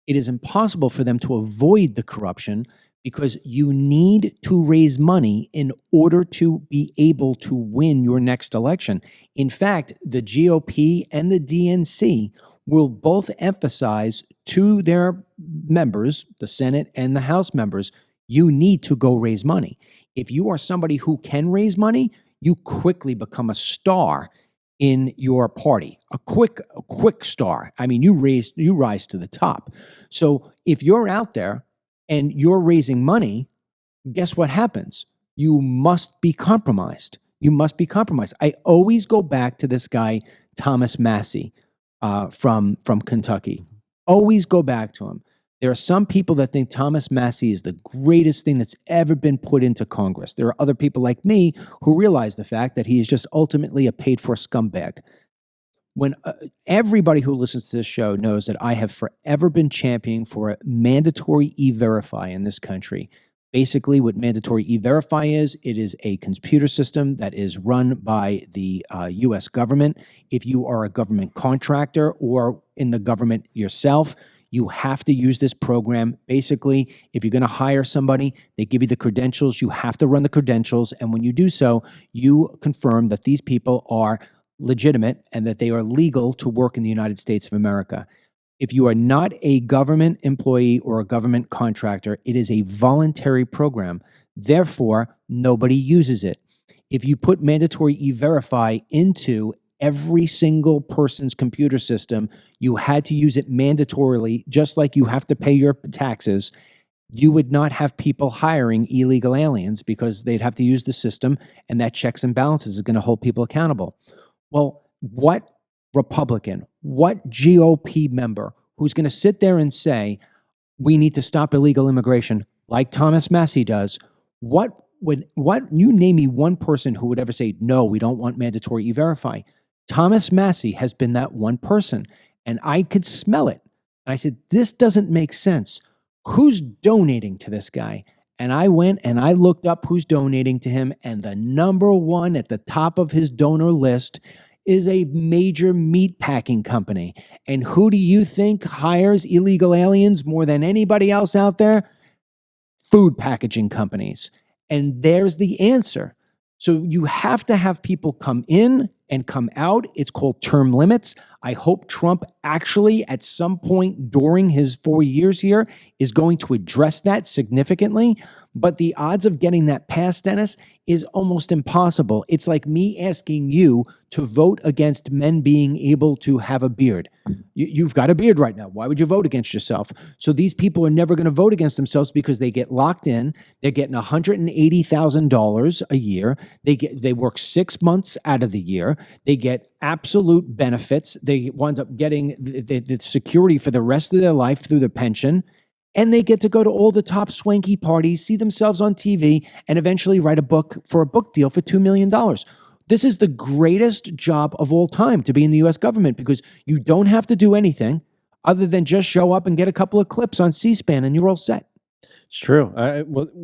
It is impossible for them to avoid the corruption because you need to raise money in order to be able to win your next election. In fact, the GOP and the DNC will both emphasize to their members, the Senate and the House members, you need to go raise money. If you are somebody who can raise money, you quickly become a star in your party, a quick star. I mean, you rise to the top. So if you're out there and you're raising money, guess what happens? You must be compromised. You must be compromised. I always go back to this guy, Thomas Massie, from Kentucky. Always go back to him. There are some people that think Thomas Massie is the greatest thing that's ever been put into Congress. There are other people like me who realize the fact that he is just ultimately a paid-for scumbag. When everybody who listens to this show knows that I have forever been championing for a mandatory E-Verify in this country. Basically, what mandatory E-Verify is, it is a computer system that is run by the U.S. government. If you are a government contractor or in the government yourself, you have to use this program. Basically, if you're going to hire somebody, they give you the credentials. You have to run the credentials. And when you do so, you confirm that these people are legitimate and that they are legal to work in the United States of America. If you are not a government employee or a government contractor, it is a voluntary program. Therefore, nobody uses it. If you put mandatory E-Verify into every single person's computer system, you had to use it mandatorily, just like you have to pay your taxes, you would not have people hiring illegal aliens because they'd have to use the system, and that checks and balances is going to hold people accountable. Well, what Republican, what GOP member who's going to sit there and say, we need to stop illegal immigration, like Thomas Massie does, what you name me one person who would ever say, no, we don't want mandatory E-Verify. Thomas Massie has been that one person, and I could smell it. And I said, this doesn't make sense. Who's donating to this guy? And I went and I looked up who's donating to him, and the number one at the top of his donor list is a major meat packing company. And who do you think hires illegal aliens more than anybody else out there? Food packaging companies. And there's the answer. So you have to have people come in and come out. It's called term limits. I hope Trump actually at some point during his 4 years here is going to address that significantly. But the odds of getting that passed, Dennis, is almost impossible. It's like me asking you to vote against men being able to have a beard. You've got a beard right now. Why would you vote against yourself? So these people are never going to vote against themselves because they get locked in. They're getting $180,000 a year. They work 6 months out of the year. They get absolute benefits. They wind up getting the security for the rest of their life through the pension. And they get to go to all the top swanky parties, see themselves on TV, and eventually write a book for a book deal for $2 million. This is the greatest job of all time to be in the U.S. government because you don't have to do anything other than just show up and get a couple of clips on C-SPAN and you're all set. It's true.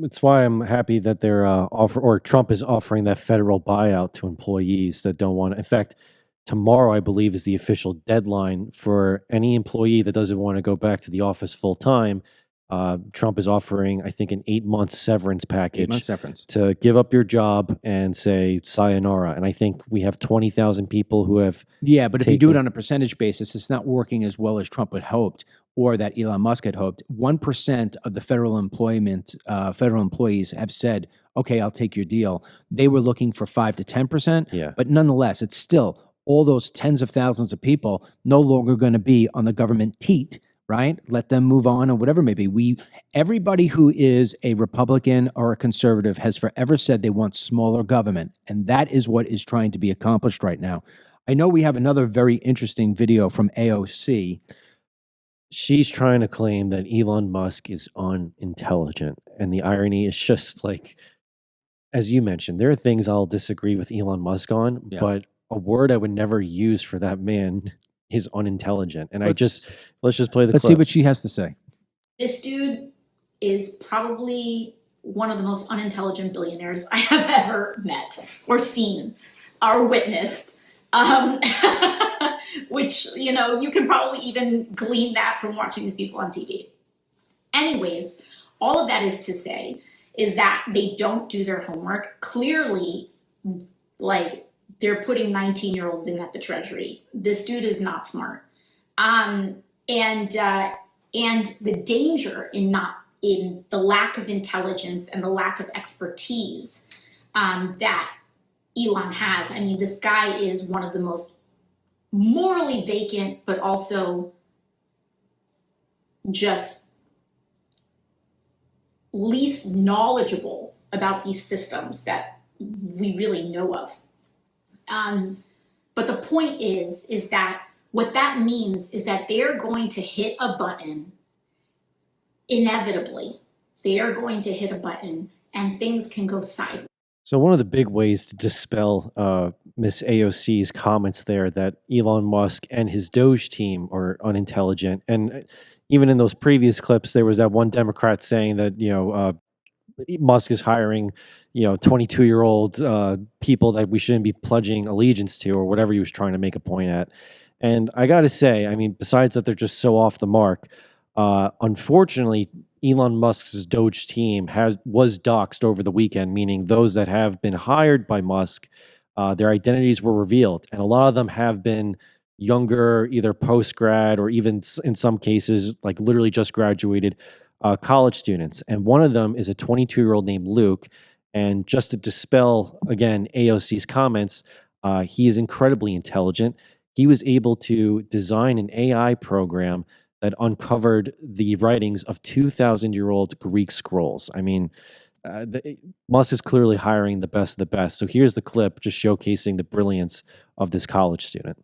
It's why I'm happy that they're Trump is offering that federal buyout to employees that don't want. In fact, tomorrow I believe is the official deadline for any employee that doesn't want to go back to the office full time. Trump is offering, I think, an 8-month severance 8 months package severance. to give up your job and say sayonara. And I think we have 20,000 people who have. Yeah, but if you do it taken- on a percentage basis, it's not working as well as Trump had hoped or that Elon Musk had hoped. 1% of the federal employees have said, okay, I'll take your deal. They were looking for 5 to 10%, Yeah. but nonetheless, it's still all those tens of thousands of people no longer going to be on the government teat, right? Let them move on or whatever it may be. Everybody who is a Republican or a conservative has forever said they want smaller government, and that is what is trying to be accomplished right now. I know we have another very interesting video from AOC. She's trying to claim that Elon Musk is unintelligent. And the irony is just like, as you mentioned, there are things I'll disagree with Elon Musk on, Yeah. but a word I would never use for that man is unintelligent. And let's just play the Let's clip. see what she has to say. This dude is probably one of the most unintelligent billionaires I have ever met or seen or witnessed. Which, you can probably even glean that from watching these people on TV. Anyways, all of that is to say is that they don't do their homework. Clearly, like, they're putting 19-year-olds in at the Treasury. This dude is not smart. And the danger in the lack of intelligence and the lack of expertise that Elon has. I mean, this guy is one of the most morally vacant, but also just least knowledgeable about these systems that we really know of. But the point is that what that means is that they're going to hit a button inevitably. They are going to hit a button and things can go sideways. So one of the big ways to dispel Miss AOC's comments there that Elon Musk and his DOGE team are unintelligent, and even in those previous clips, there was that one Democrat saying that Musk is hiring 22-year-old people that we shouldn't be pledging allegiance to, or whatever he was trying to make a point at. And I got to say, I mean, besides that, they're just so off the mark. Unfortunately, Elon Musk's DOGE team was doxxed over the weekend, meaning those that have been hired by Musk, their identities were revealed. And a lot of them have been younger, either post-grad or even in some cases, like literally just graduated college students. And one of them is a 22-year-old named Luke. And just to dispel, again, AOC's comments, he is incredibly intelligent. He was able to design an AI program that uncovered the writings of 2,000-year-old Greek scrolls. I mean, Musk is clearly hiring the best of the best. So here's the clip just showcasing the brilliance of this college student.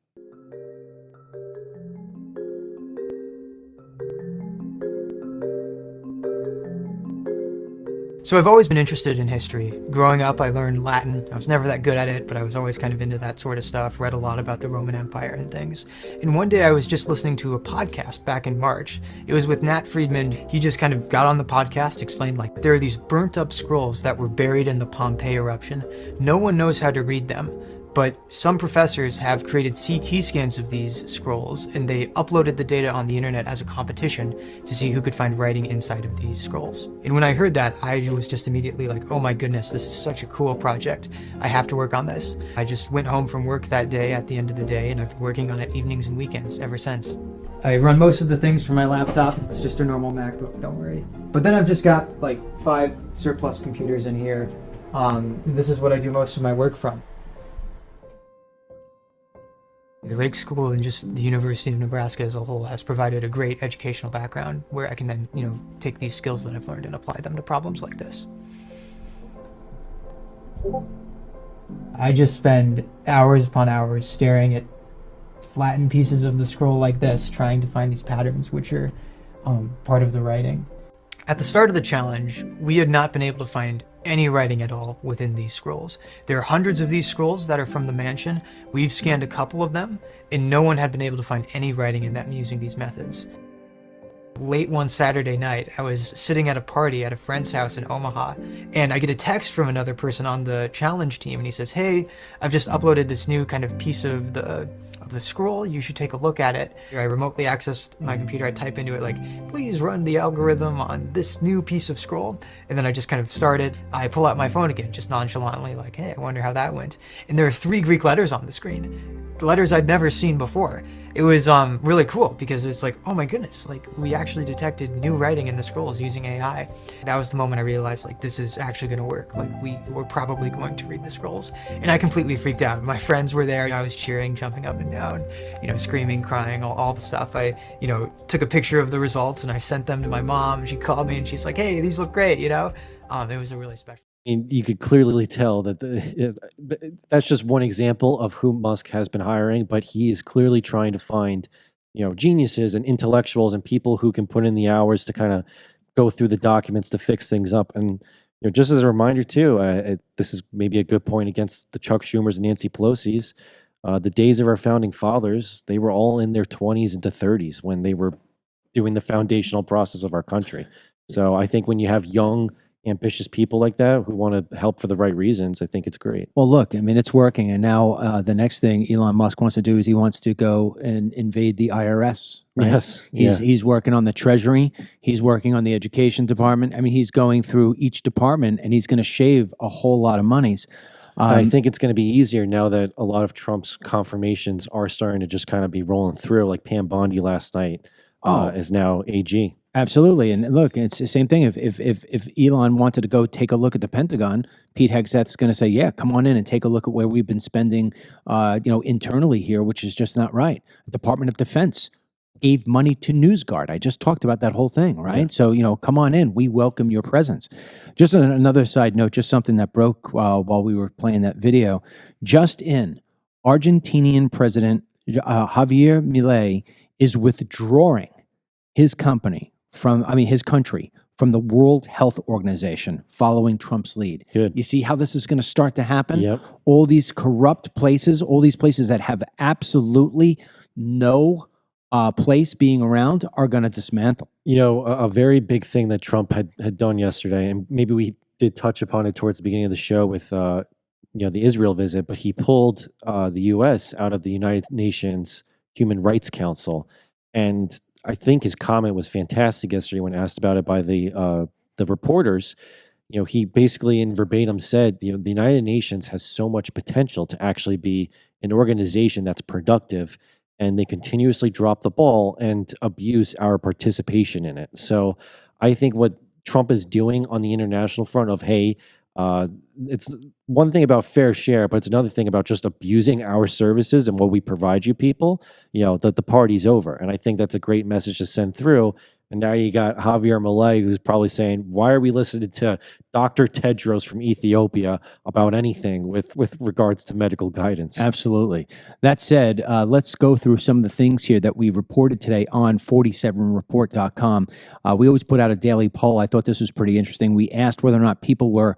So I've always been interested in history. Growing up, I learned Latin. I was never that good at it, but I was always kind of into that sort of stuff, read a lot about the Roman Empire and things. And one day I was just listening to a podcast back in March. It was with Nat Friedman. He just kind of got on the podcast, explained like there are these burnt up scrolls that were buried in the Pompeii eruption. No one knows how to read them. But some professors have created CT scans of these scrolls, and they uploaded the data on the internet as a competition to see who could find writing inside of these scrolls. And when I heard that, I was just immediately like, oh my goodness, this is such a cool project. I have to work on this. I just went home from work that day at the end of the day, and I've been working on it evenings and weekends ever since. I run most of the things from my laptop. It's just a normal MacBook, don't worry. But then I've just got like 5 surplus computers in here. This is what I do most of my work from. The Rake School and just the University of Nebraska as a whole has provided a great educational background where I can then, take these skills that I've learned and apply them to problems like this. I just spend hours upon hours staring at flattened pieces of the scroll like this, trying to find these patterns which are part of the writing. At the start of the challenge, we had not been able to find any writing at all within these scrolls. There are hundreds of these scrolls that are from the mansion. We've scanned a couple of them, and no one had been able to find any writing in them using these methods. Late one Saturday night, I was sitting at a party at a friend's house in Omaha, and I get a text from another person on the challenge team, and he says, "Hey, I've just uploaded this new kind of piece of the scroll. You should take a look at it." I remotely access my computer. I type into it like, "Please run the algorithm on this new piece of scroll," and then I just kind of started. I pull out my phone again, just nonchalantly, like, "Hey, I wonder how that went." And there are 3 Greek letters on the screen, the letters I'd never seen before. It was really cool because it's like, oh my goodness, like we actually detected new writing in the scrolls using AI. That was the moment I realized, like, this is actually going to work. Like we're probably going to read the scrolls. And I completely freaked out. My friends were there. I was cheering, jumping up and down, screaming, crying, all the stuff. I, took a picture of the results and I sent them to my mom. She called me and she's like, "Hey, these look great," It was a really special. And you could clearly tell that that's just one example of who Musk has been hiring, but he is clearly trying to find, geniuses and intellectuals and people who can put in the hours to kind of go through the documents to fix things up. And just as a reminder too, this is maybe a good point against the Chuck Schumers and Nancy Pelosi's. The days of our founding fathers, they were all in their 20s into 30s when they were doing the foundational process of our country. So I think when you have young, ambitious people like that who want to help for the right reasons, I think it's great. Well, look, I mean, it's working. And now the next thing Elon Musk wants to do is he wants to go and invade the IRS. Right? Yes. He's working on the Treasury. He's working on the Education Department. I mean, he's going through each department and he's going to shave a whole lot of monies. I think it's going to be easier now that a lot of Trump's confirmations are starting to just kind of be rolling through, like Pam Bondi last night is now AG. Absolutely. And look, it's the same thing. If Elon wanted to go take a look at the Pentagon, Pete Hegseth's going to say, "Yeah, come on in and take a look at where we've been spending, internally here, which is just not right." The Department of Defense gave money to NewsGuard. I just talked about that whole thing, right? Yeah. So, come on in. We welcome your presence. Just another side note, just something that broke while we were playing that video. Just in, Argentinian President Javier Milei is withdrawing his country from the World Health Organization following Trump's lead. Good. You see how this is going to start to happen? Yep. All these corrupt places, all these places that have absolutely no place being around are going to dismantle. A very big thing that Trump had done yesterday, and maybe we did touch upon it towards the beginning of the show with the Israel visit, but he pulled the U.S. out of the United Nations Human Rights Council. And I think his comment was fantastic yesterday when asked about it by the reporters. He basically in verbatim said, the United Nations has so much potential to actually be an organization that's productive, and they continuously drop the ball and abuse our participation in it. So I think what Trump is doing on the international front of, hey, it's one thing about fair share, but it's another thing about just abusing our services and what we provide you people, that the party's over. And I think that's a great message to send through. And now you got Javier Milei, who's probably saying, why are we listening to Dr. Tedros from Ethiopia about anything with regards to medical guidance? Absolutely. That said, let's go through some of the things here that we reported today on 47report.com. We always put out a daily poll. I thought this was pretty interesting. We asked whether or not people were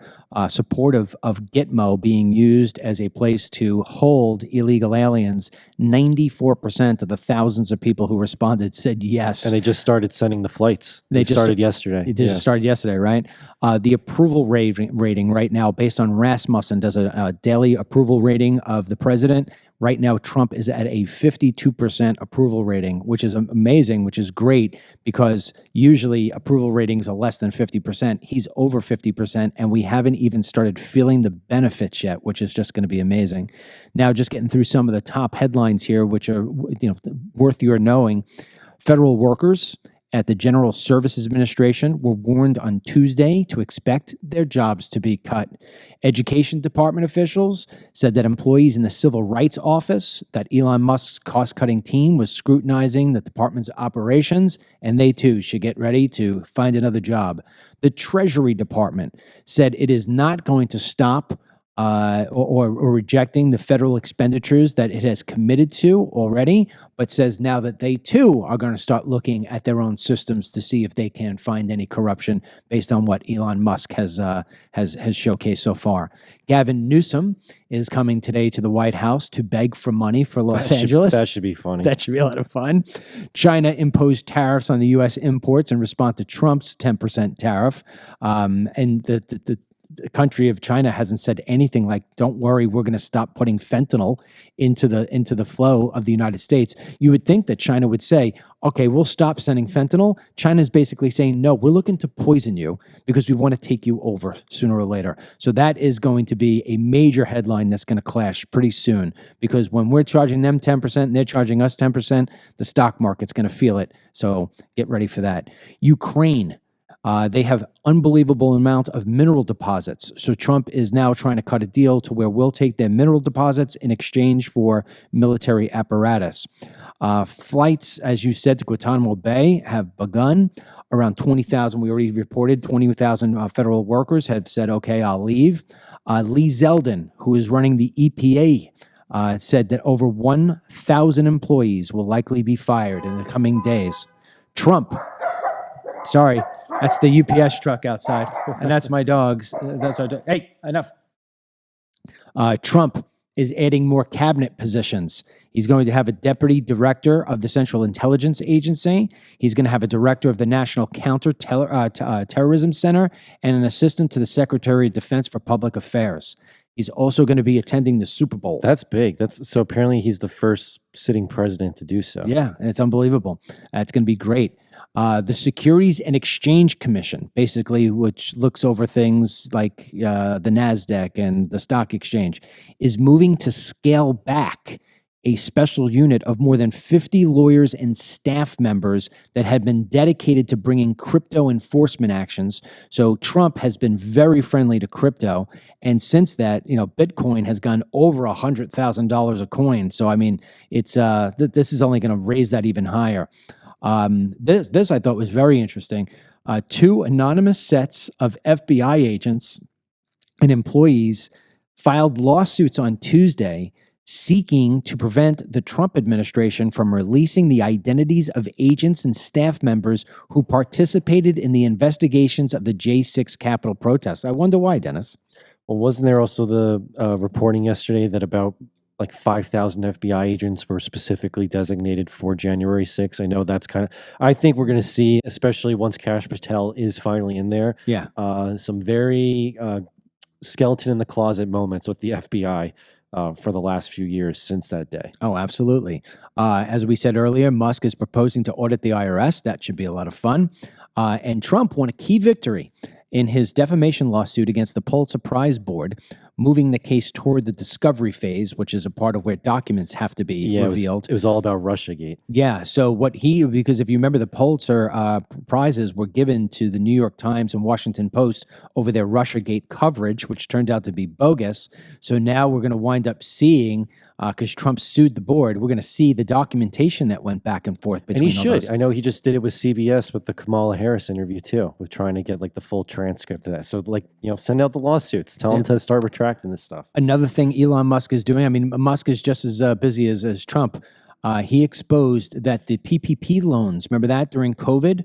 supportive of Gitmo being used as a place to hold illegal aliens. 94% of the thousands of people who responded said yes. And they just started sending the flights. They just started yesterday. They just started yesterday, right? The approval rating right now, based on Rasmussen, does a daily approval rating of the president. Right now, Trump is at a 52% approval rating, which is amazing, which is great, because usually approval ratings are less than 50%. He's over 50%, and we haven't even started feeling the benefits yet, which is just going to be amazing. Now, just getting through some of the top headlines here, which are worth your knowing. Federal workers at the General Services Administration were warned on Tuesday to expect their jobs to be cut. Education Department officials said that employees in the Civil Rights Office, that Elon Musk's cost-cutting team was scrutinizing the department's operations, and they too should get ready to find another job. The Treasury Department said it is not going to stop or rejecting the federal expenditures that it has committed to already, but says now that they too are going to start looking at their own systems to see if they can find any corruption based on what Elon Musk has showcased so far. Gavin Newsom is coming today to the White House to beg for money for Los Angeles. That should be funny. That should be a lot of fun. China imposed tariffs on the U.S. imports in response to Trump's 10% tariff, and the country of China hasn't said anything like, don't worry, we're going to stop putting fentanyl into the flow of the United States. You would think that China would say, okay, we'll stop sending fentanyl. China's basically saying, no, we're looking to poison you because we want to take you over sooner or later. So that is going to be a major headline that's going to clash pretty soon, because when we're charging them 10% and they're charging us 10%, the stock market's going to feel it. So get ready for that. Ukraine. They have unbelievable amount of mineral deposits. So Trump is now trying to cut a deal to where we'll take their mineral deposits in exchange for military apparatus. Flights, as you said, to Guantanamo Bay have begun. Around 20,000, we already reported, 20,000 federal workers have said, okay, I'll leave. Lee Zeldin, who is running the EPA, said that over 1,000 employees will likely be fired in the coming days. Trump, sorry, that's the UPS truck outside, and that's my dogs. That's our dog. Hey, enough. Trump is adding more cabinet positions. He's going to have a deputy director of the Central Intelligence Agency. He's going to have a director of the National Counter-Terrorism Center and an assistant to the Secretary of Defense for Public Affairs. He's also going to be attending the Super Bowl. That's big. So apparently he's the first sitting president to do so. Yeah, and it's unbelievable. It's going to be great. The Securities and Exchange Commission, basically, which looks over things like the NASDAQ and the stock exchange, is moving to scale back a special unit of more than 50 lawyers and staff members that had been dedicated to bringing crypto enforcement actions. So Trump has been very friendly to crypto. And since that, Bitcoin has gone over $100,000 a coin. So, I mean, it's this is only going to raise that even higher. This I thought was very interesting. 2 anonymous sets of FBI agents and employees filed lawsuits on Tuesday seeking to prevent the Trump administration from releasing the identities of agents and staff members who participated in the investigations of the J6 Capitol protests. I wonder why, Dennis. Well, wasn't there also the reporting yesterday that about like 5,000 FBI agents were specifically designated for January 6th? I know that's I think we're going to see, especially once Kash Patel is finally in there, some very skeleton in the closet moments with the FBI for the last few years since that day. Oh, absolutely. As we said earlier, Musk is proposing to audit the IRS. That should be a lot of fun. And Trump won a key victory in his defamation lawsuit against the Pulitzer Prize Board, moving the case toward the discovery phase, which is a part of where documents have to be revealed. It was all about Russiagate. Yeah. So because if you remember, the Pulitzer prizes were given to the New York Times and Washington Post over their Russiagate coverage, which turned out to be bogus. So now we're going to wind up seeing, because Trump sued the board, we're going to see the documentation that went back and forth between. And he should. I know he just did it with CBS with the Kamala Harris interview too, with trying to get like the full transcript of that. So send out the lawsuits, tell them to start retracting this stuff. Another thing Elon Musk is doing, I mean, Musk is just as busy as Trump. He exposed that the PPP loans, remember that during COVID,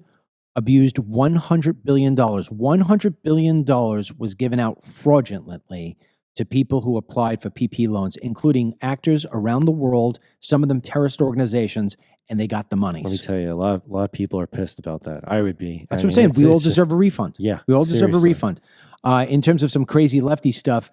abused $100 billion. $100 billion was given out fraudulently to people who applied for PP loans, including actors around the world, some of them terrorist organizations, and they got the money. Let me tell you, a lot of people are pissed about that. I would be. That's what I'm saying. We all deserve a refund. Yeah. We all deserve a refund. In terms of some crazy lefty stuff,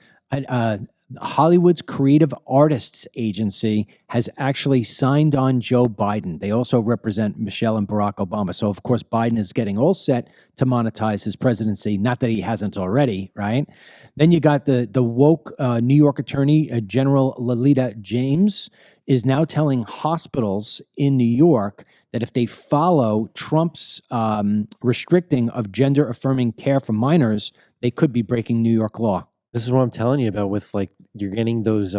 Hollywood's Creative Artists Agency has actually signed on Joe Biden. They also represent Michelle and Barack Obama. So, of course, Biden is getting all set to monetize his presidency. Not that he hasn't already, right? Then you got the woke New York Attorney General Lolita James is now telling hospitals in New York that if they follow Trump's restricting of gender-affirming care for minors, they could be breaking New York law. This is what I'm telling you about with you're getting those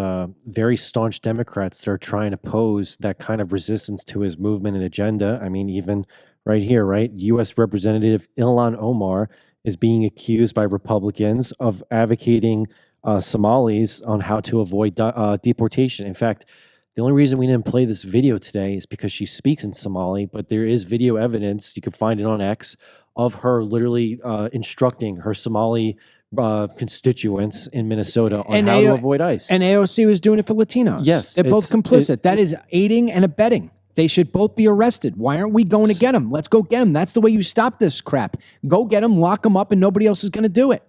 very staunch Democrats that are trying to pose that kind of resistance to his movement and agenda. I mean, even right here, right? U.S. Representative Ilhan Omar is being accused by Republicans of advocating Somalis on how to avoid deportation. In fact, the only reason we didn't play this video today is because she speaks in Somali, but there is video evidence, you can find it on X, of her literally instructing her Somali constituents in Minnesota on how to avoid ICE. And AOC was doing it for Latinos. Yes. They're both complicit. That is aiding and abetting. They should both be arrested. Why aren't we going to get them? Let's go get them. That's the way you stop this crap. Go get them, lock them up, and nobody else is going to do it.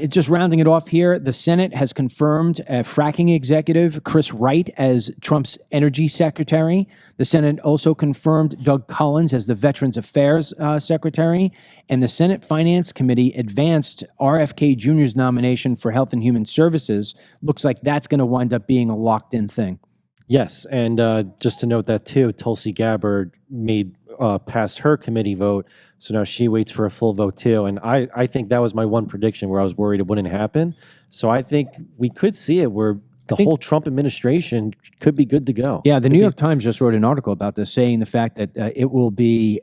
Just rounding it off here, the Senate has confirmed fracking executive Chris Wright as Trump's energy secretary. The Senate also confirmed Doug Collins as the Veterans Affairs secretary. And the Senate Finance Committee advanced RFK Jr.'s nomination for Health and Human Services. Looks like that's going to wind up being a locked-in thing. Yes, and just to note that too, Tulsi Gabbard passed her committee vote, so now she waits for a full vote too. And I think that was my one prediction where I was worried it wouldn't happen. So I think we could see it where the whole Trump administration could be good to go. Yeah, the New York Times just wrote an article about this, saying the fact that it will be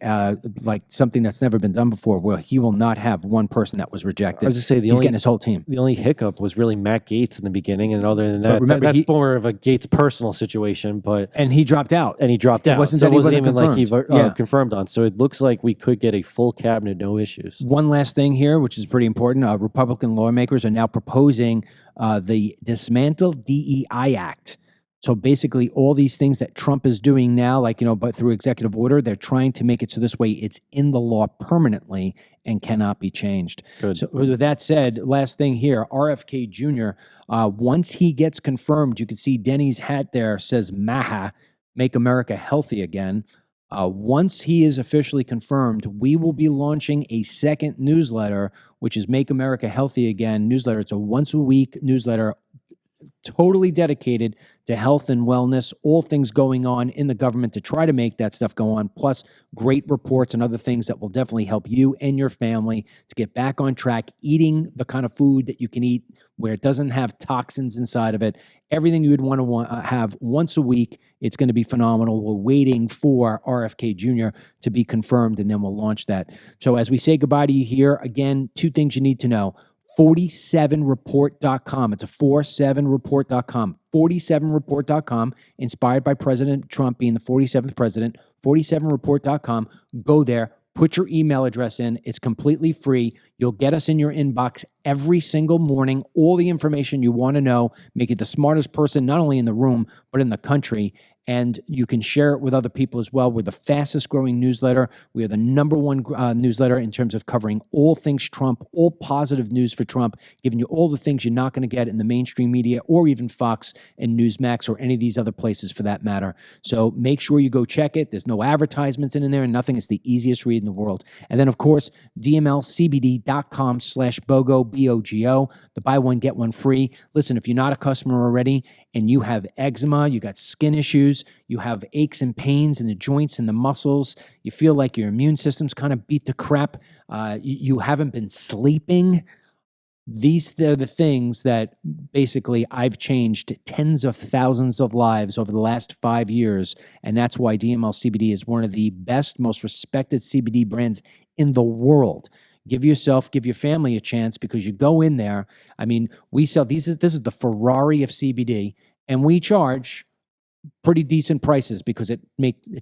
like something that's never been done before, where he will not have one person that was rejected. I was just say he's getting his whole team. The only hiccup was really Matt Gaetz in the beginning, and other than that, remember, that's more of a Gaetz personal situation. And he dropped out. And he dropped out. Wasn't so that it wasn't even confirmed. like he confirmed on. So it looks like we could get a full cabinet, no issues. One last thing here, which is pretty important. Republican lawmakers are now proposing the Dismantle DEI Act. So basically all these things that Trump is doing now, like, but through executive order, they're trying to make it so this way it's in the law permanently and cannot be changed. Good. So with that said, last thing here, RFK Jr., once he gets confirmed, you can see Denny's hat there says MAHA, Make America Healthy Again. Once he is officially confirmed, we will be launching a second newsletter, which is Make America Healthy Again newsletter. It's a once-a-week newsletter totally dedicated to health and wellness, all things going on in the government to try to make that stuff go on, plus great reports and other things that will definitely help you and your family to get back on track, eating the kind of food that you can eat where it doesn't have toxins inside of it. Everything you would want to have once a week. It's going to be phenomenal. We're waiting for RFK Jr. to be confirmed, and then we'll launch that. So as we say goodbye to you here, again, 2 things you need to know. 47report.com. It's a 47report.com. 47report.com, inspired by President Trump being the 47th president. 47report.com. Go there. Put your email address in. It's completely free. You'll get us in your inbox every single morning. All the information you want to know. Make it the smartest person, not only in the room, but in the country. And you can share it with other people as well. We're the fastest growing newsletter. We are the #1 newsletter in terms of covering all things Trump, all positive news for Trump, giving you all the things you're not going to get in the mainstream media or even Fox and Newsmax or any of these other places for that matter. So make sure you go check it. There's no advertisements in there and nothing. It's the easiest read in the world. And then, of course, DMLCBD.com/BOGO, BOGO, the buy one, get one free. Listen, if you're not a customer already and you have eczema, you got skin issues, you have aches and pains in the joints and the muscles, you feel like your immune system's kind of beat to crap, you haven't been sleeping, these are the things that basically I've changed tens of thousands of lives over the last 5 years, and that's why DML CBD is one of the best, most respected CBD brands in the world. Give yourself, give your family a chance, because you go in there. I mean, we sell this is the Ferrari of CBD, and we charge pretty decent prices because it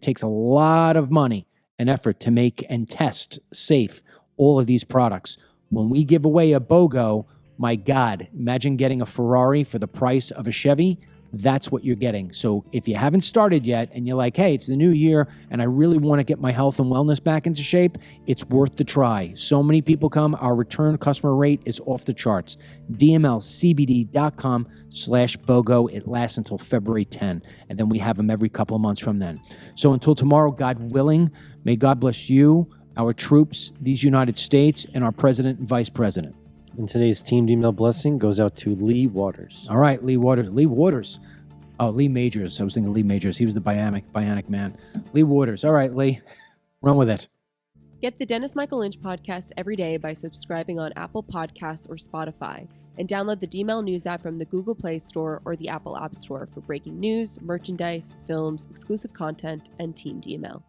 takes a lot of money and effort to make and test safe all of these products. When we give away a BOGO, my God, imagine getting a Ferrari for the price of a Chevy. That's what you're getting. So if you haven't started yet and you're like, hey, it's the new year and I really want to get my health and wellness back into shape, it's worth the try. So many people come. Our return customer rate is off the charts. DMLCBD.com/BOGO. It lasts until February 10. And then we have them every couple of months from then. So until tomorrow, God willing, may God bless you, our troops, these United States, and our president and vice president. And today's Team DML blessing goes out to Lee Waters. All right, Lee Waters. Lee Waters. Oh, Lee Majors. I was thinking Lee Majors. He was the bionic man. Lee Waters. All right, Lee. Run with it. Get the Dennis Michael Lynch podcast every day by subscribing on Apple Podcasts or Spotify. And download the DML News app from the Google Play Store or the Apple App Store for breaking news, merchandise, films, exclusive content, and Team DML.